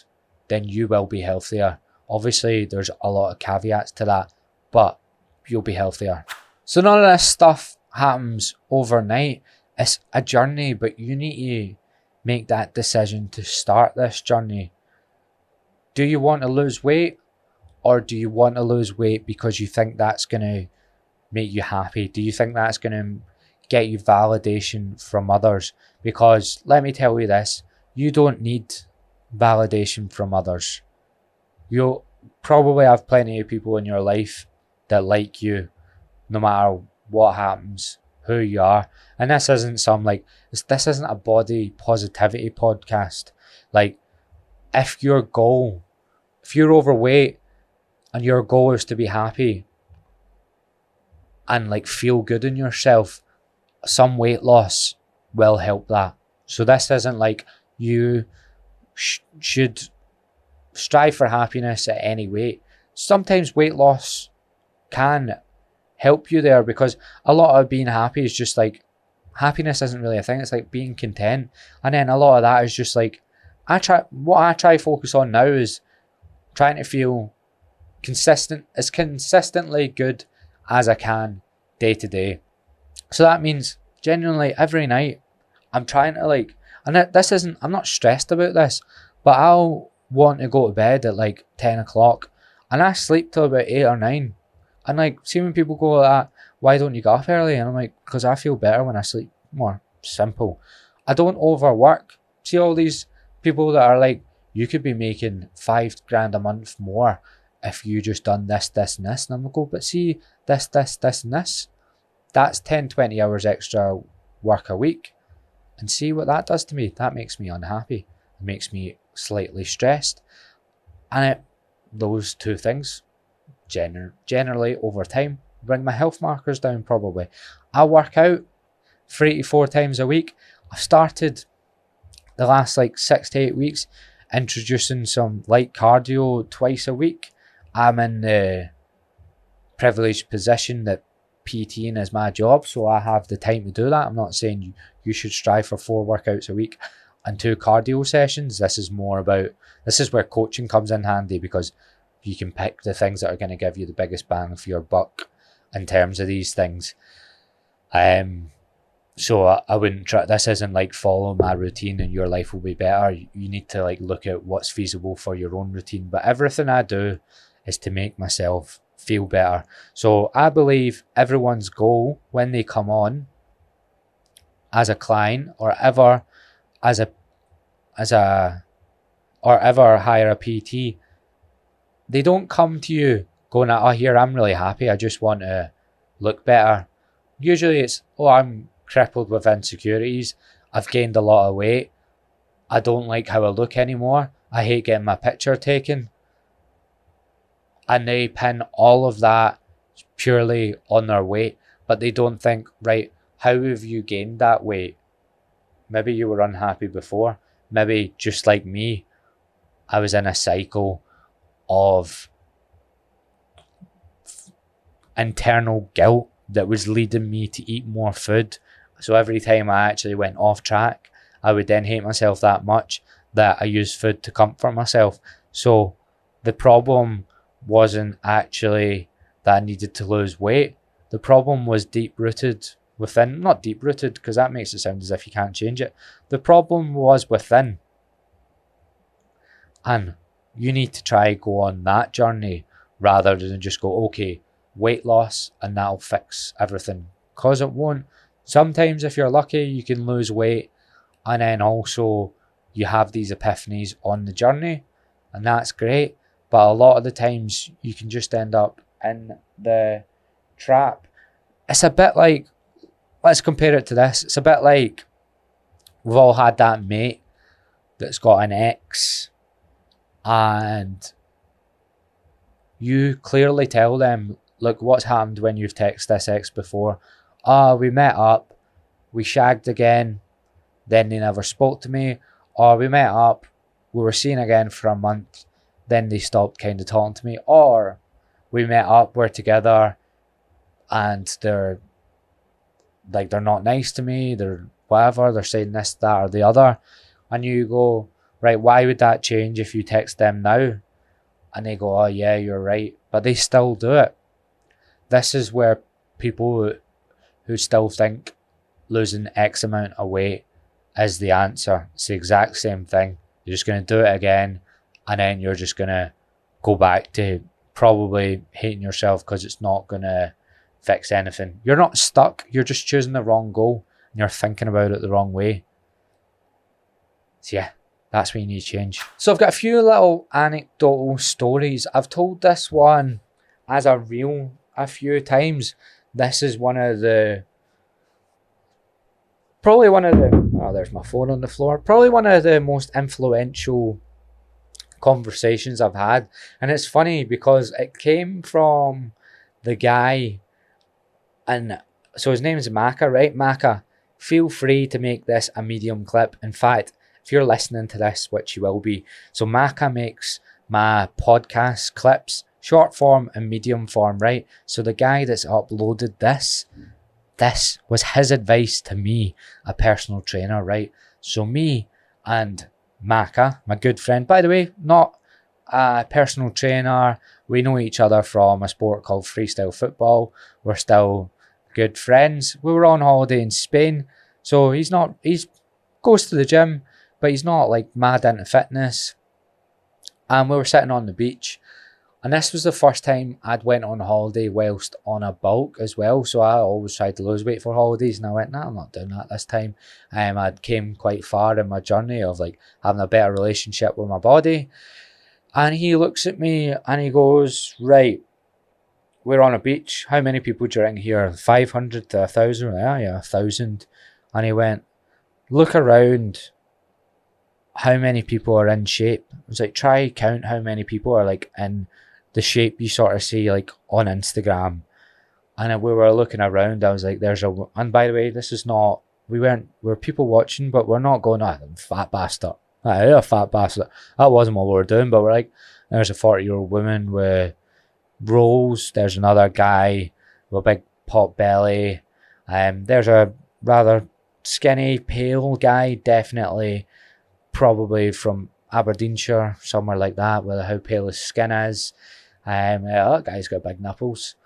Speaker 1: then you will be healthier. Obviously, there's a lot of caveats to that, but you'll be healthier. So none of this stuff happens overnight. It's a journey, but you need to make that decision to start this journey. Do you want to lose weight, or do you want to lose weight because you think that's going to make you happy? Do you think that's going to get you validation from others? Because let me tell you this, you don't need validation from others. You'll probably have plenty of people in your life that like you no matter what happens, who you are. And this isn't this isn't a body positivity podcast. Like, if you're overweight and your goal is to be happy and like feel good in yourself, some weight loss will help that. So this isn't like you should strive for happiness at any weight. Sometimes weight loss can help you there, because a lot of being happy is just like, happiness isn't really a thing. It's like being content. And then a lot of that is just like, I try to focus on now is trying to feel consistently good as I can day to day. So that means genuinely every night I'm trying to I'm not stressed about this, But I'll want to go to bed at like 10 o'clock and I sleep till about 8 or 9. And like, see when people go like that, why don't you get up early? And I'm like, because I feel better when I sleep more. Simple. I don't overwork. See all these people that are like, you could be making $5,000 a month more if you just done this, this, and this. And I'm like, but see, this, and this. That's 10, 20 hours extra work a week. And see what that does to me. That makes me unhappy. It makes me slightly stressed. And those two things, generally over time, bring my health markers down probably. I work out 3 to 4 times a week. I've started the last like 6 to 8 weeks introducing some light cardio twice a week. I'm in the privileged position that PTing is my job, so I have the time to do that. I'm not saying you should strive for 4 workouts a week and 2 cardio sessions. This is where coaching comes in handy, because you can pick the things that are going to give you the biggest bang for your buck in terms of these things. So I wouldn't try. This isn't like follow my routine and your life will be better. You need to like look at what's feasible for your own routine. But everything I do is to make myself feel better. So I believe everyone's goal when they come on as a client or ever hire a PT, they don't come to you going, oh, here, I'm really happy, I just want to look better. Usually it's, oh, I'm crippled with insecurities, I've gained a lot of weight, I don't like how I look anymore, I hate getting my picture taken. And they pin all of that purely on their weight, but they don't think, right, how have you gained that weight? Maybe you were unhappy before. Maybe just like me, I was in a cycle of internal guilt that was leading me to eat more food. So every time I actually went off track, I would then hate myself that much that I used food to comfort myself. So the problem wasn't actually that I needed to lose weight. The problem was deep rooted within, not deep rooted because that makes it sound as if you can't change it. The problem was within. And you need to try go on that journey rather than just go, okay, weight loss and that'll fix everything. Because it won't. Sometimes if you're lucky, you can lose weight and then also you have these epiphanies on the journey and that's great. But a lot of the times you can just end up in the trap. It's a bit like, let's compare it to this. It's a bit like we've all had that mate that's got an ex and you clearly tell them, look, what's happened when you've texted this ex before? We met up, we shagged again, then they never spoke to me. Or we met up, we were seen again for a month, then they stopped kind of talking to me. Or we met up, we're together, and they're not nice to me, they're whatever, they're saying this, that, or the other. And you go, right, why would that change if you text them now? And they go, oh yeah, you're right. But they still do it. This is where people who still think losing X amount of weight is the answer. It's the exact same thing. You're just going to do it again, and then you're just going to go back to probably hating yourself because it's not going to fix anything. You're not stuck. You're just choosing the wrong goal, and you're thinking about it the wrong way. So yeah, that's what you need to change. So I've got a few little anecdotal stories. I've told this one as a reel a few times. This is there's my phone on the floor. Probably one of the most influential conversations I've had. And it's funny because it came from the guy, and so his name is Macca, right? Macca, feel free to make this a medium clip. In fact, if you're listening to this, which you will be, so Macca makes my podcast clips, short form and medium form, right? So the guy that's uploaded this was his advice to me, a personal trainer, right? So me and Macca, my good friend, by the way, not a personal trainer, we know each other from a sport called freestyle football. We're still good friends. We were on holiday in Spain, so he goes to the gym, but he's not like mad into fitness. And we were sitting on the beach. And this was the first time I'd went on holiday whilst on a bulk as well. So I always tried to lose weight for holidays. And I went, nah, I'm not doing that this time. I came quite far in my journey of like having a better relationship with my body. And he looks at me and he goes, right, we're on a beach. How many people do you reckon here? 500 to 1,000? Yeah, 1,000. And he went, look around. How many people are in shape? I was like, try count how many people are like in the shape you sort of see like on Instagram. And we were looking around. I was like, and by the way, this is not, we're people watching, but we're not going, fat bastard. A fat bastard. That wasn't what we were doing, but we're like, there's a 40-year-old woman with rolls. There's another guy with a big pot belly. There's a rather skinny, pale guy, definitely probably from Aberdeenshire, somewhere like that, with how pale his skin is. That guy's got big nipples.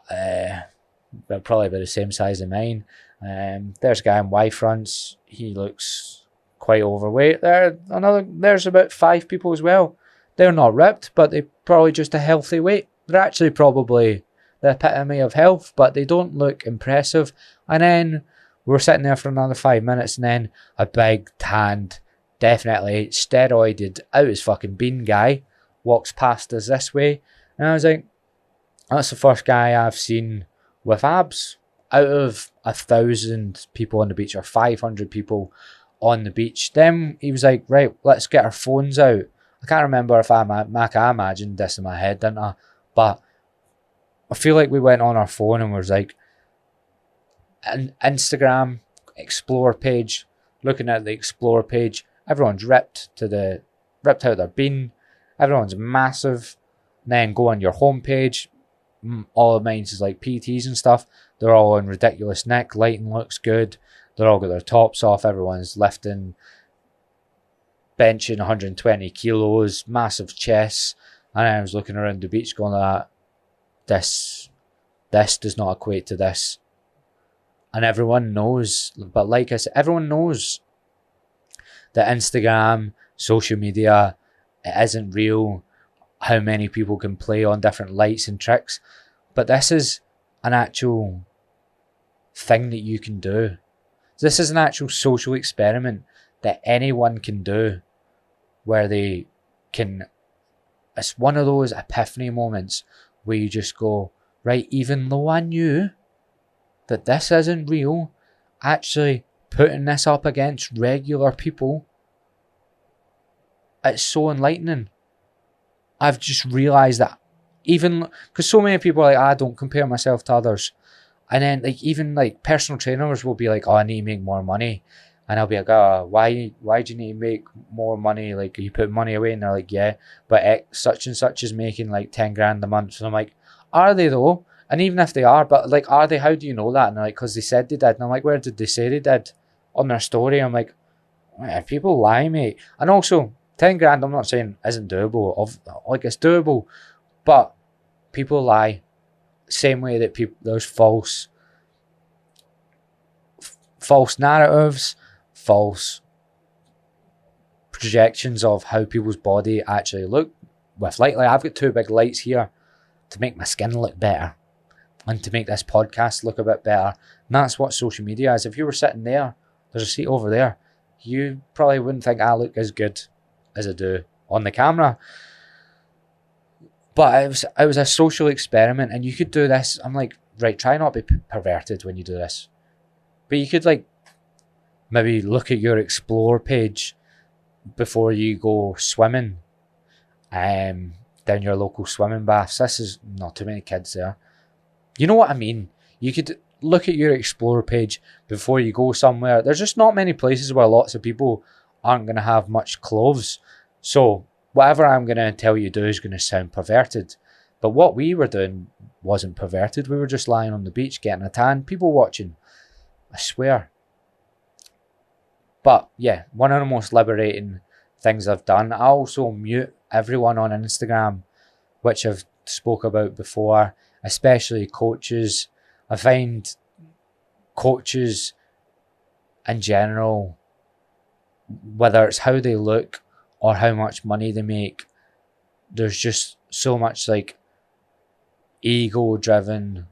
Speaker 1: But probably about the same size as mine. There's a guy in Y-fronts. He looks quite overweight. There's about 5 people as well. They're not ripped, but they're probably just a healthy weight. They're actually probably the epitome of health, but they don't look impressive. And then we're sitting there for another 5 minutes, and then a big tanned, definitely steroided, out his fucking bean guy walks past us this way. And I was like, that's the first guy I've seen with abs. Out of 1,000 people on the beach, or 500 people on the beach. Then he was like, right, let's get our phones out. I can't remember if I imagined this in my head, didn't I? But I feel like we went on our phone and was like, an Instagram explore page, looking at the explore page, everyone's ripped out their bean, everyone's massive. And then go on your homepage, all of mine's is like PTs and stuff. They're all in ridiculous neck, lighting looks good. They're all got their tops off. Everyone's lifting, benching 120 kilos, massive chests. And I was looking around the beach going like this does not equate to this. And everyone knows, but like I said, everyone knows that Instagram, social media, it isn't real. How many people can play on different lights and tricks. But this is an actual thing that you can do. This is an actual social experiment that anyone can do, where they can, it's one of those epiphany moments where you just go, right, even though I knew that this isn't real, actually putting this up against regular people, it's so enlightening. I've just realised that even, because so many people are like, I don't compare myself to others. And then like even like personal trainers will be like, oh, I need to make more money. And I'll be like, oh, why do you need to make more money? Like, you put money away? And they're like, yeah, but X, such and such is making like 10 grand a month. So I'm like, are they though? And even if they are, but like, are they? How do you know that? And they're like, because they said they did. And I'm like, where did they say they did? On their story. I'm like, people lie, mate. And also, 10 grand, I'm not saying isn't doable. Like, it's doable, but people lie. Same way that there's false narratives, false projections of how people's body actually look with light. Like, I've got 2 big lights here to make my skin look better and to make this podcast look a bit better. And that's what social media is. If you were sitting there, there's a seat over there, you probably wouldn't think I look as good as I do on the camera. But it was a social experiment, and you could do this. I'm like, right, try not to be perverted when you do this. But you could like maybe look at your explore page before you go swimming, down your local swimming baths. This is not too many kids there. You know what I mean? You could look at your explore page before you go somewhere. There's just not many places where lots of people aren't going to have much clothes. So whatever I'm going to tell you to do is going to sound perverted. But what we were doing wasn't perverted. We were just lying on the beach getting a tan. People watching. I swear. But yeah, one of the most liberating things I've done. I also mute everyone on Instagram, which I've spoke about before, especially coaches. I find coaches in general, whether it's how they look or how much money they make. There's just so much like ego driven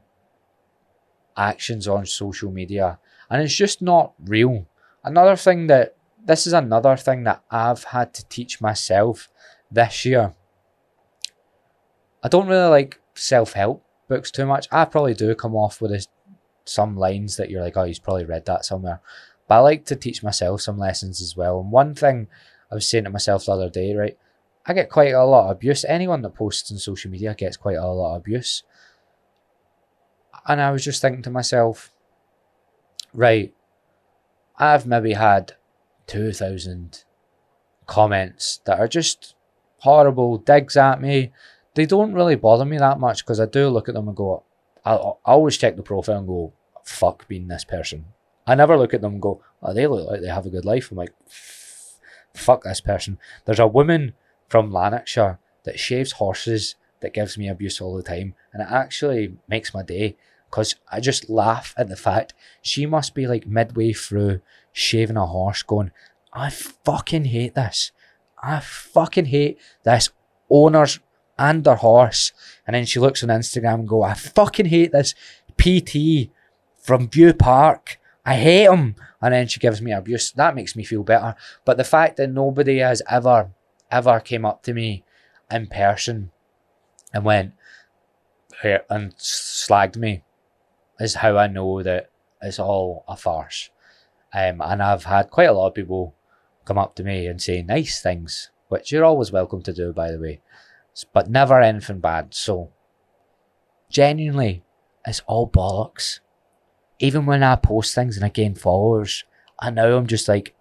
Speaker 1: actions on social media, and it's just not real. This is another thing that I've had to teach myself this year. I don't really like self-help books too much. I probably do come off with some lines that you're like, oh, he's probably read that somewhere. But I like to teach myself some lessons as well. And one thing I was saying to myself the other day, right, I get quite a lot of abuse. Anyone that posts on social media gets quite a lot of abuse. And I was just thinking to myself, right, I've maybe had 2,000 comments that are just horrible digs at me. They don't really bother me that much because I do look at them and go, I always check the profile and go, fuck being this person. I never look at them and go, oh, they look like they have a good life. I'm like, fuck this person. There's a woman from Lanarkshire that shaves horses that gives me abuse all the time, and it actually makes my day because I just laugh at the fact she must be like midway through shaving a horse going, I fucking hate this. I fucking hate this owners and their horse. And then she looks on Instagram and go, I fucking hate this PT from View Park. I hate him. And then she gives me abuse. That makes me feel better. But the fact that nobody has ever came up to me in person and went here and slagged me is how I know that it's all a farce. And I've had quite a lot of people come up to me and say nice things, which you're always welcome to do, by the way, but never anything bad. So genuinely, it's all bollocks. Even when I post things and I gain followers, I know I'm just like,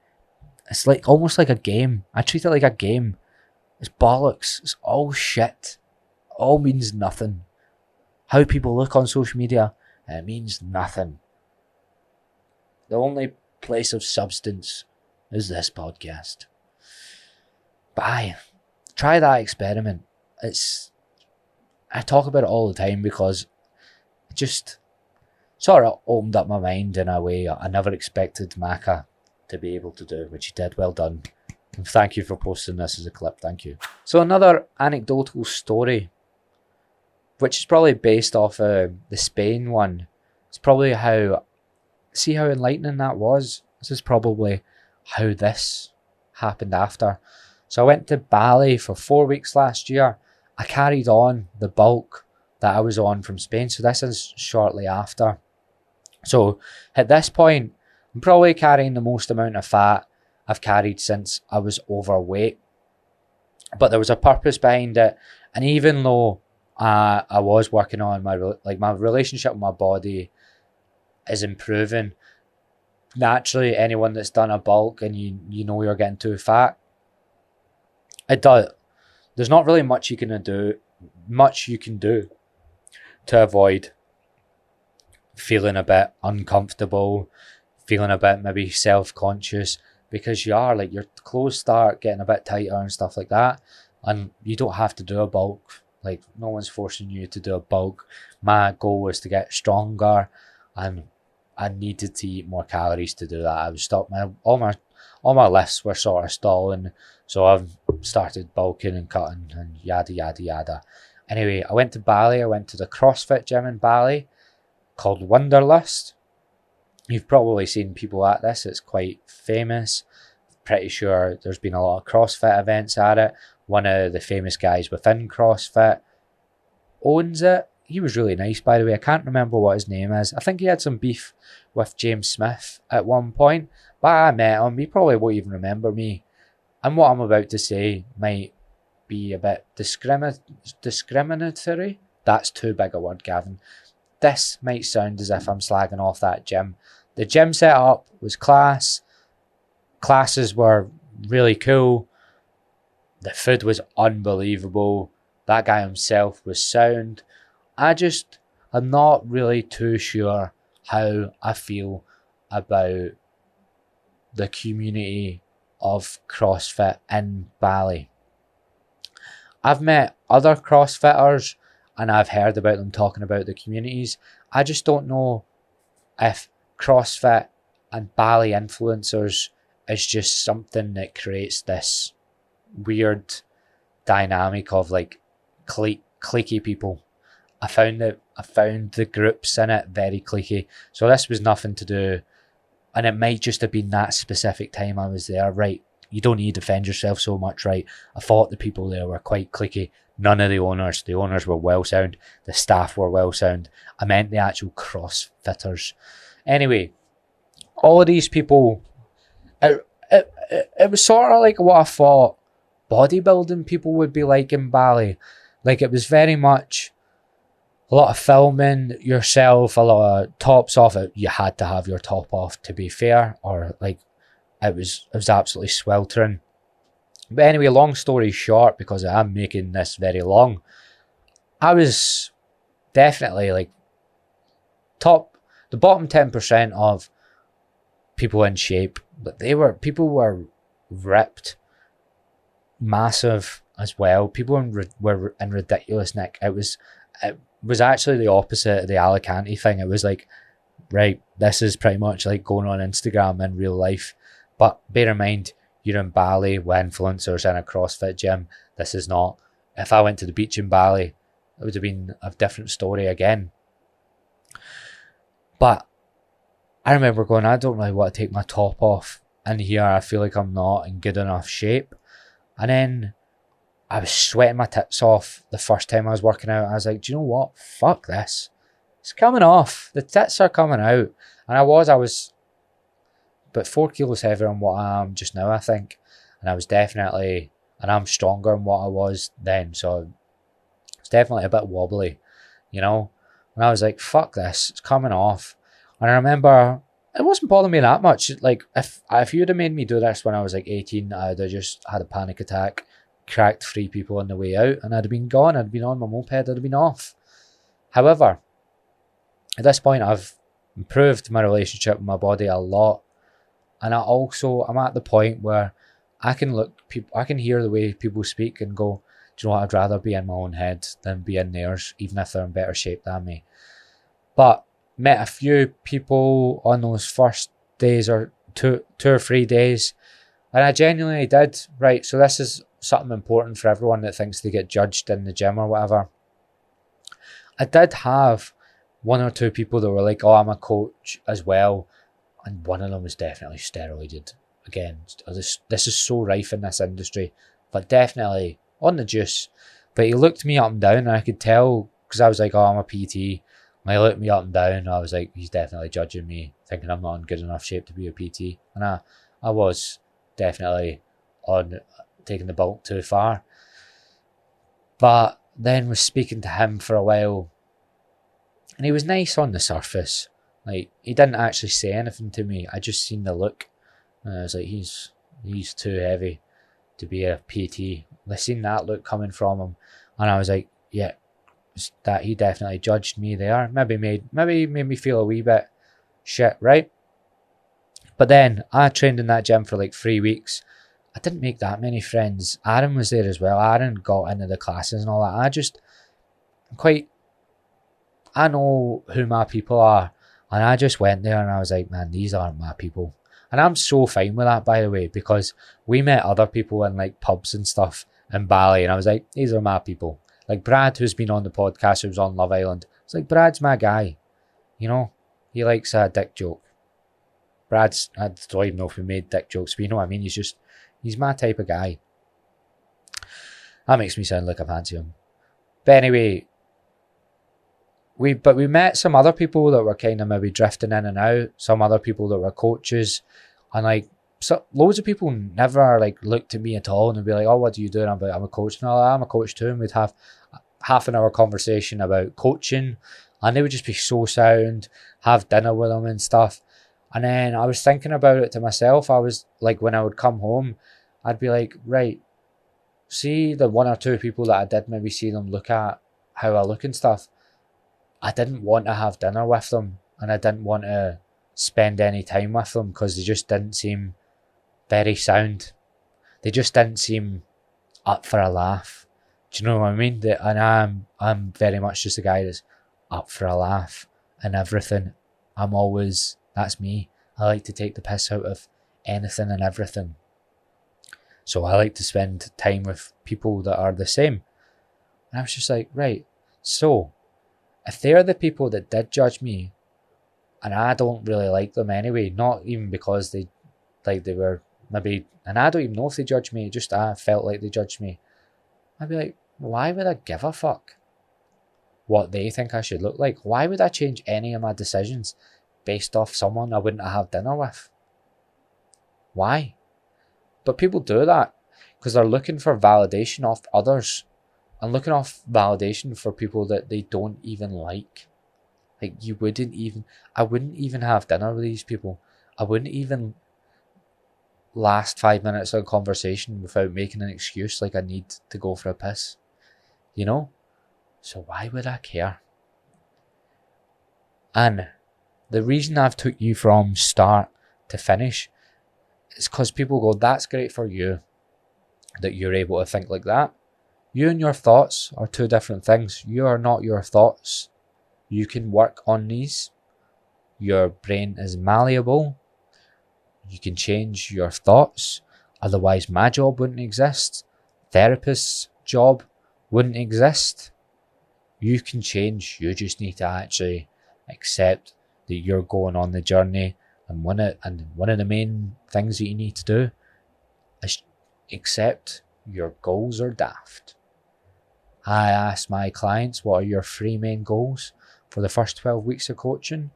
Speaker 1: it's like almost like a game. I treat it like a game. It's bollocks. It's all shit. It all means nothing. How people look on social media, it means nothing. The only place of substance is this podcast. But aye, try that experiment. I talk about it all the time because it just sort of opened up my mind in a way I never expected Macca to be able to do, which he did. Well done. And thank you for posting this as a clip. Thank you. So another anecdotal story, which is probably based off the Spain one. It's probably see how enlightening that was? This is probably how this happened after. So I went to Bali for 4 weeks last year. I carried on the bulk that I was on from Spain. So this is shortly after. So at this point, I'm probably carrying the most amount of fat I've carried since I was overweight. But there was a purpose behind it. And even though I was working on my relationship with my body is improving, naturally anyone that's done a bulk and you know you're getting too fat, there's not really much you can do to avoid feeling a bit uncomfortable, feeling a bit maybe self-conscious, because your clothes start getting a bit tighter and stuff like that, and you don't have to do a bulk. Like, no one's forcing you to do a bulk. My goal was to get stronger, and I needed to eat more calories to do that. I was all my lifts were sort of stalling, so I've started bulking and cutting and yada yada yada. Anyway, I went to Bali. I went to the CrossFit gym in Bali called Wonderlust. You've probably seen people at this. It's quite famous. Pretty sure there's been a lot of CrossFit events at it. One of the famous guys within CrossFit owns it. He was really nice, by the way. I can't remember what his name is. I think he had some beef with James Smith at one point, but I met him. He probably won't even remember me. And what I'm about to say might be a bit discriminatory. That's too big a word, Gavin. This might sound as if I'm slagging off that gym. The gym setup was class. Classes were really cool. The food was unbelievable. That guy himself was sound. I'm not really too sure how I feel about the community of CrossFit in Bali. I've met other CrossFitters and I've heard about them talking about the communities. I just don't know if CrossFit and Bali influencers is just something that creates this weird dynamic of like cliquey people. I found the groups in it very cliquey. So this was nothing to do, and it might just have been that specific time I was there, right? You don't need to defend yourself so much, right? I thought the people there were quite cliquey. None of the owners were well sound. The staff were well sound. I meant the actual CrossFitters. Anyway, all of these people, it was sort of like what I thought bodybuilding people would be like in Bali. Like, it was very much a lot of filming yourself, a lot of tops off. You had to have your top off, to be fair, or like it was absolutely sweltering. But anyway, long story short, because I'm making this very long, I was definitely like the bottom 10% of people in shape, but people were ripped, massive as well. People were in ridiculous nick. It was actually the opposite of the Alicante thing. It was like, right, this is pretty much like going on Instagram in real life. But bear in mind, you're in Bali with influencers in a CrossFit gym. This is not. If I went to the beach in Bali, it would have been a different story again. But I remember going, I don't really want to take my top off in here. I feel like I'm not in good enough shape. And then I was sweating my tits off the first time I was working out. I was like, do you know what? Fuck this. It's coming off. The tits are coming out. And I was about 4 kilos heavier than what I am just now, I think. And I'm stronger than what I was then. So it's definitely a bit wobbly, you know? And I was like, fuck this. It's coming off. And I remember it wasn't bothering me that much. Like, if you'd have made me do this when I was like 18, I'd have just had a panic attack, cracked 3 people on the way out, and I'd have been gone. I'd have been on my moped. I'd have been off. However, at this point, I've improved my relationship with my body a lot. And I'm at the point where I can hear the way people speak and go, do you know what? I'd rather be in my own head than be in theirs, even if they're in better shape than me. But met a few people on those first days, or two or 3 days, and I genuinely did. Right, so this is something important for everyone that thinks they get judged in the gym or whatever. I did have 1 or 2 people that were like, oh, I'm a coach as well. And one of them was definitely steroided. Again, this is so rife in this industry, but definitely on the juice. But he looked me up and down, and I could tell, because I was like, oh, I'm a PT. And he looked me up and down. I was like, he's definitely judging me, thinking I'm not in good enough shape to be a PT. And I was definitely on taking the bulk too far. But then was speaking to him for a while, and he was nice on the surface. Like, he didn't actually say anything to me. I just seen the look, and I was like, he's too heavy to be a PT. I seen that look coming from him, and I was like, yeah, that he definitely judged me there. Maybe made me feel a wee bit shit, right? But then I trained in that gym for like 3 weeks. I didn't make that many friends. Aaron was there as well. Aaron got into the classes and all that. I know who my people are. And I just went there and I was like, man, these aren't my people. And I'm so fine with that, by the way, because we met other people in like pubs and stuff in Bali, and I was like, these are my people. Like Brad, who's been on the podcast, who's on Love Island. It's like, Brad's my guy. You know, he likes a dick joke. I don't even know if we made dick jokes, but you know what I mean? He's my type of guy. That makes me sound like I fancy him. But anyway, we met some other people that were kind of maybe drifting in and out, some other people that were coaches, and like, so loads of people never like looked at me at all and they'd be like, oh, what do you do? And I'm a coach. And I'm a coach too. And we'd have half an hour conversation about coaching, and they would just be so sound, have dinner with them and stuff. And then I was thinking about it to myself. I was like, when I would come home, I'd be like, right, see the 1 or 2 people that I did maybe see them look at how I look and stuff. I didn't want to have dinner with them, and I didn't want to spend any time with them because they just didn't seem very sound. They just didn't seem up for a laugh. Do you know what I mean? And I'm very much just a guy that's up for a laugh and everything. That's me. I like to take the piss out of anything and everything. So I like to spend time with people that are the same. And I was just like, right, so if they're the people that did judge me, and I don't really like them anyway, not even because they were maybe, and I don't even know if they judged me, just I felt like they judged me. I'd be like, why would I give a fuck what they think I should look like? Why would I change any of my decisions based off someone I wouldn't have dinner with? Why? But people do that because they're looking for validation off others and looking off validation for people that they don't even like. Like, I wouldn't even have dinner with these people. I wouldn't even last 5 minutes of a conversation without making an excuse like I need to go for a piss. You know? So why would I care? And the reason I've took you from start to finish is because people go, that's great for you, that you're able to think like that. You and your thoughts are two different things. You are not your thoughts. You can work on these. Your brain is malleable. You can change your thoughts. Otherwise, my job wouldn't exist. Therapist's job wouldn't exist. You can change. You just need to actually accept that you're going on the journey. And one of the main things that you need to do is accept your goals are daft. I ask my clients, what are your 3 main goals for the first 12 weeks of coaching?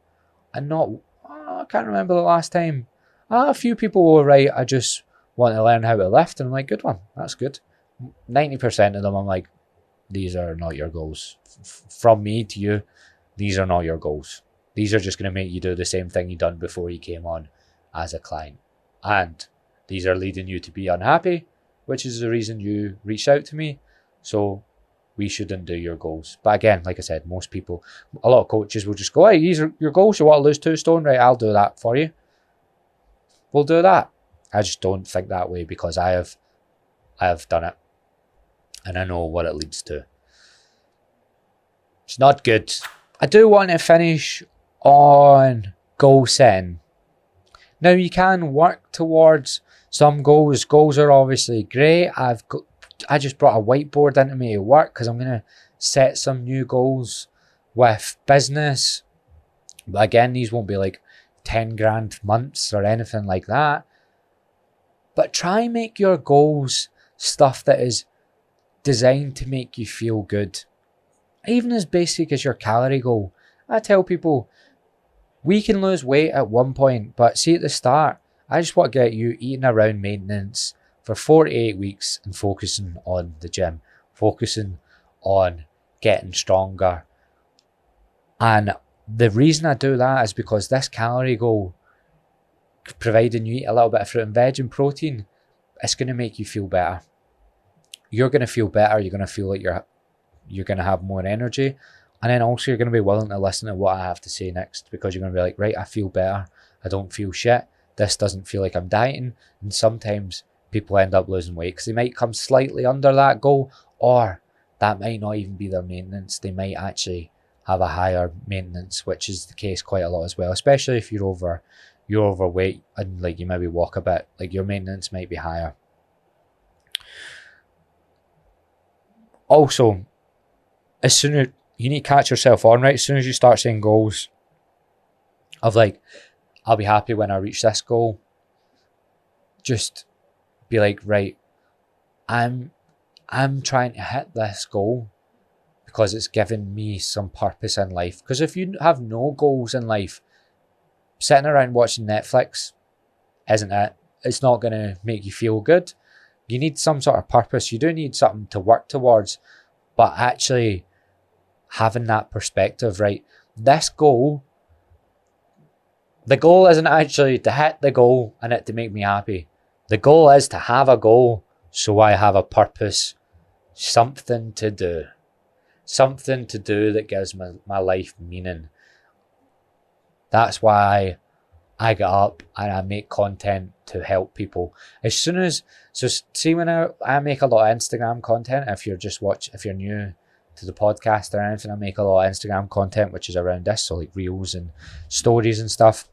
Speaker 1: And I can't remember the last time. A few people were right, I just want to learn how to lift. And I'm like, good one, that's good. 90% of them, I'm like, these are not your goals. From me to you, these are not your goals. These are just going to make you do the same thing you done before you came on as a client. And these are leading you to be unhappy, which is the reason you reached out to me. So we shouldn't do your goals. But again, like I said, most people, a lot of coaches will just go, hey, these are your goals. You want to lose 2 stone? Right, I'll do that for you. We'll do that. I just don't think that way because I have done it. And I know what it leads to. It's not good. I do want to finish on goal setting. Now, you can work towards some goals. Goals are obviously great. I just brought a whiteboard into me at work because I'm going to set some new goals with business. But again, these won't be like 10 grand months or anything like that. But try and make your goals stuff that is designed to make you feel good. Even as basic as your calorie goal. I tell people, we can lose weight at one point, but see at the start, I just want to get you eating around maintenance for 4 to 8 weeks and focusing on the gym, focusing on getting stronger. And the reason I do that is because this calorie goal, providing you eat a little bit of fruit and veg and protein, it's going to make you feel better. You're going to feel better. You're going to feel like you're going to have more energy. And then also you're going to be willing to listen to what I have to say next because you're going to be like, right, I feel better. I don't feel shit. This doesn't feel like I'm dieting. And sometimes people end up losing weight because they might come slightly under that goal, or that might not even be their maintenance. They might actually have a higher maintenance, which is the case quite a lot as well, especially if you're overweight and like you maybe walk a bit, like your maintenance might be higher. Also, as soon as you need to catch yourself on, right? As soon as you start saying goals of like, I'll be happy when I reach this goal, just be like, right, I'm trying to hit this goal because it's given me some purpose in life. Because if you have no goals in life, sitting around watching Netflix isn't it. It's not going to make you feel good. You need some sort of purpose. You do need something to work towards, but actually having that perspective, right? This goal, the goal isn't actually to hit the goal and it to make me happy. The goal is to have a goal so I have a purpose, something to do that gives my life meaning. That's why I get up and I make content to help people. So see, when I make a lot of Instagram content, if you're new to the podcast or anything, I make a lot of Instagram content which is around this, so like reels and stories and stuff.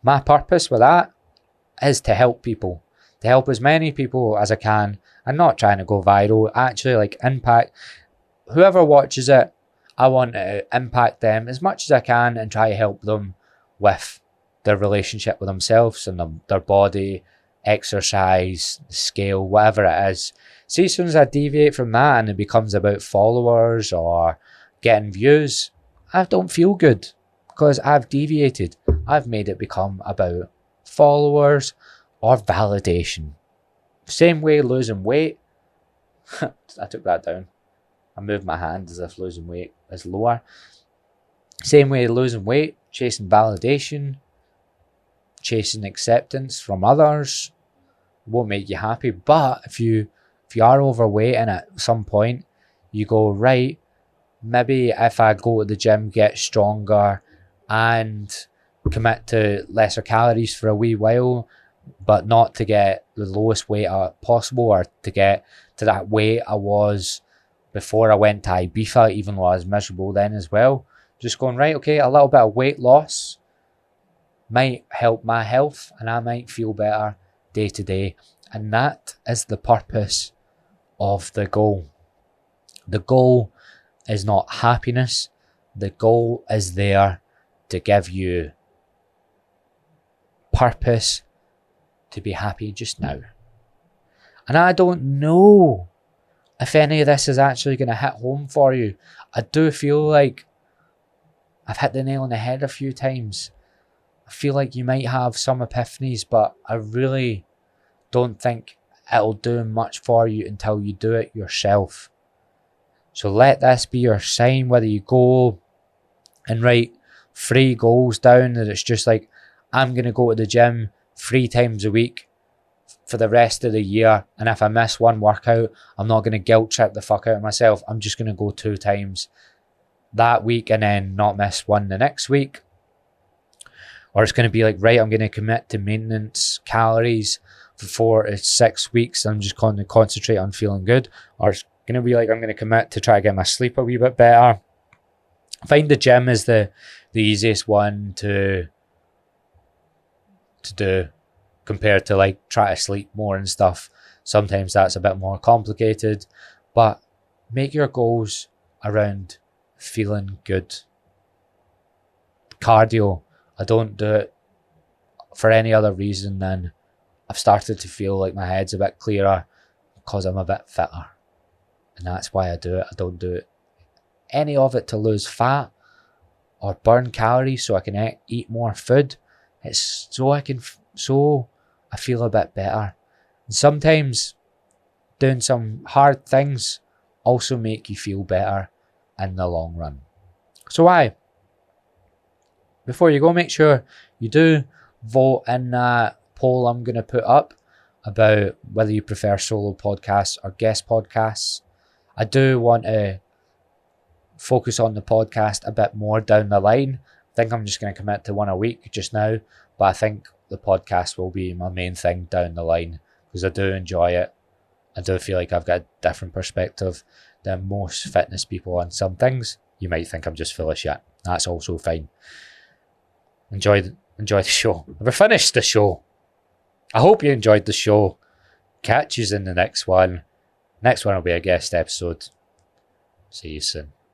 Speaker 1: My purpose with that is to help people to help as many people as I can, and not trying to go viral, actually like impact whoever watches it. I want to impact them as much as I can and try to help them with their relationship with themselves and their body, exercise, scale, whatever it is. See, as soon as I deviate from that and it becomes about followers or getting views, I don't feel good because I've deviated. I've made it become about followers or validation. Same way losing weight. I took that down. I moved my hand as if losing weight is lower. Same way losing weight, chasing validation, chasing acceptance from others won't make you happy. But if you are overweight and at some point you go, right, maybe if I go to the gym, get stronger and commit to lesser calories for a wee while, but not to get the lowest weight possible or to get to that weight I was before I went to Ibiza, even though I was miserable then as well. Just going, right, okay, a little bit of weight loss might help my health and I might feel better day to day. And that is the purpose of the goal. The goal is not happiness. The goal is there to give you purpose to be happy just now. And I don't know if any of this is actually going to hit home for you. I do feel like I've hit the nail on the head a few times. I feel like you might have some epiphanies, but I really don't think it'll do much for you until you do it yourself. So let this be your sign, whether you go and write 3 goals down, that it's just like, I'm going to go to the gym 3 times a week for the rest of the year, and if I miss one workout, I'm not going to guilt trip the fuck out of myself. I'm just going to go 2 times that week and then not miss one the next week. Or it's going to be like, right, I'm going to commit to maintenance calories for 4 to 6 weeks. I'm just going to concentrate on feeling good. Or it's going to be like, I'm going to commit to try to get my sleep a wee bit better. I find the gym is the easiest one to do compared to like try to sleep more and stuff. Sometimes that's a bit more complicated, but make your goals around feeling good. Cardio, I don't do it for any other reason than I've started to feel like my head's a bit clearer because I'm a bit fitter, and that's why I do it. I don't do it any of it to lose fat or burn calories so I can eat more food. It's so I feel a bit better. And sometimes doing some hard things also make you feel better in the long run. So before you go, make sure you do vote in that poll I'm going to put up about whether you prefer solo podcasts or guest podcasts. I do want to focus on the podcast a bit more down the line. I think I'm just going to commit to 1 a week just now, but I think the podcast will be my main thing down the line because I do enjoy it. I do feel like I've got a different perspective than most fitness people on some things. You might think I'm just full of shit. That's also fine. Enjoy the show. We're finished the show. I hope you enjoyed the show. Catch you in the next one. Next one will be a guest episode. See you soon.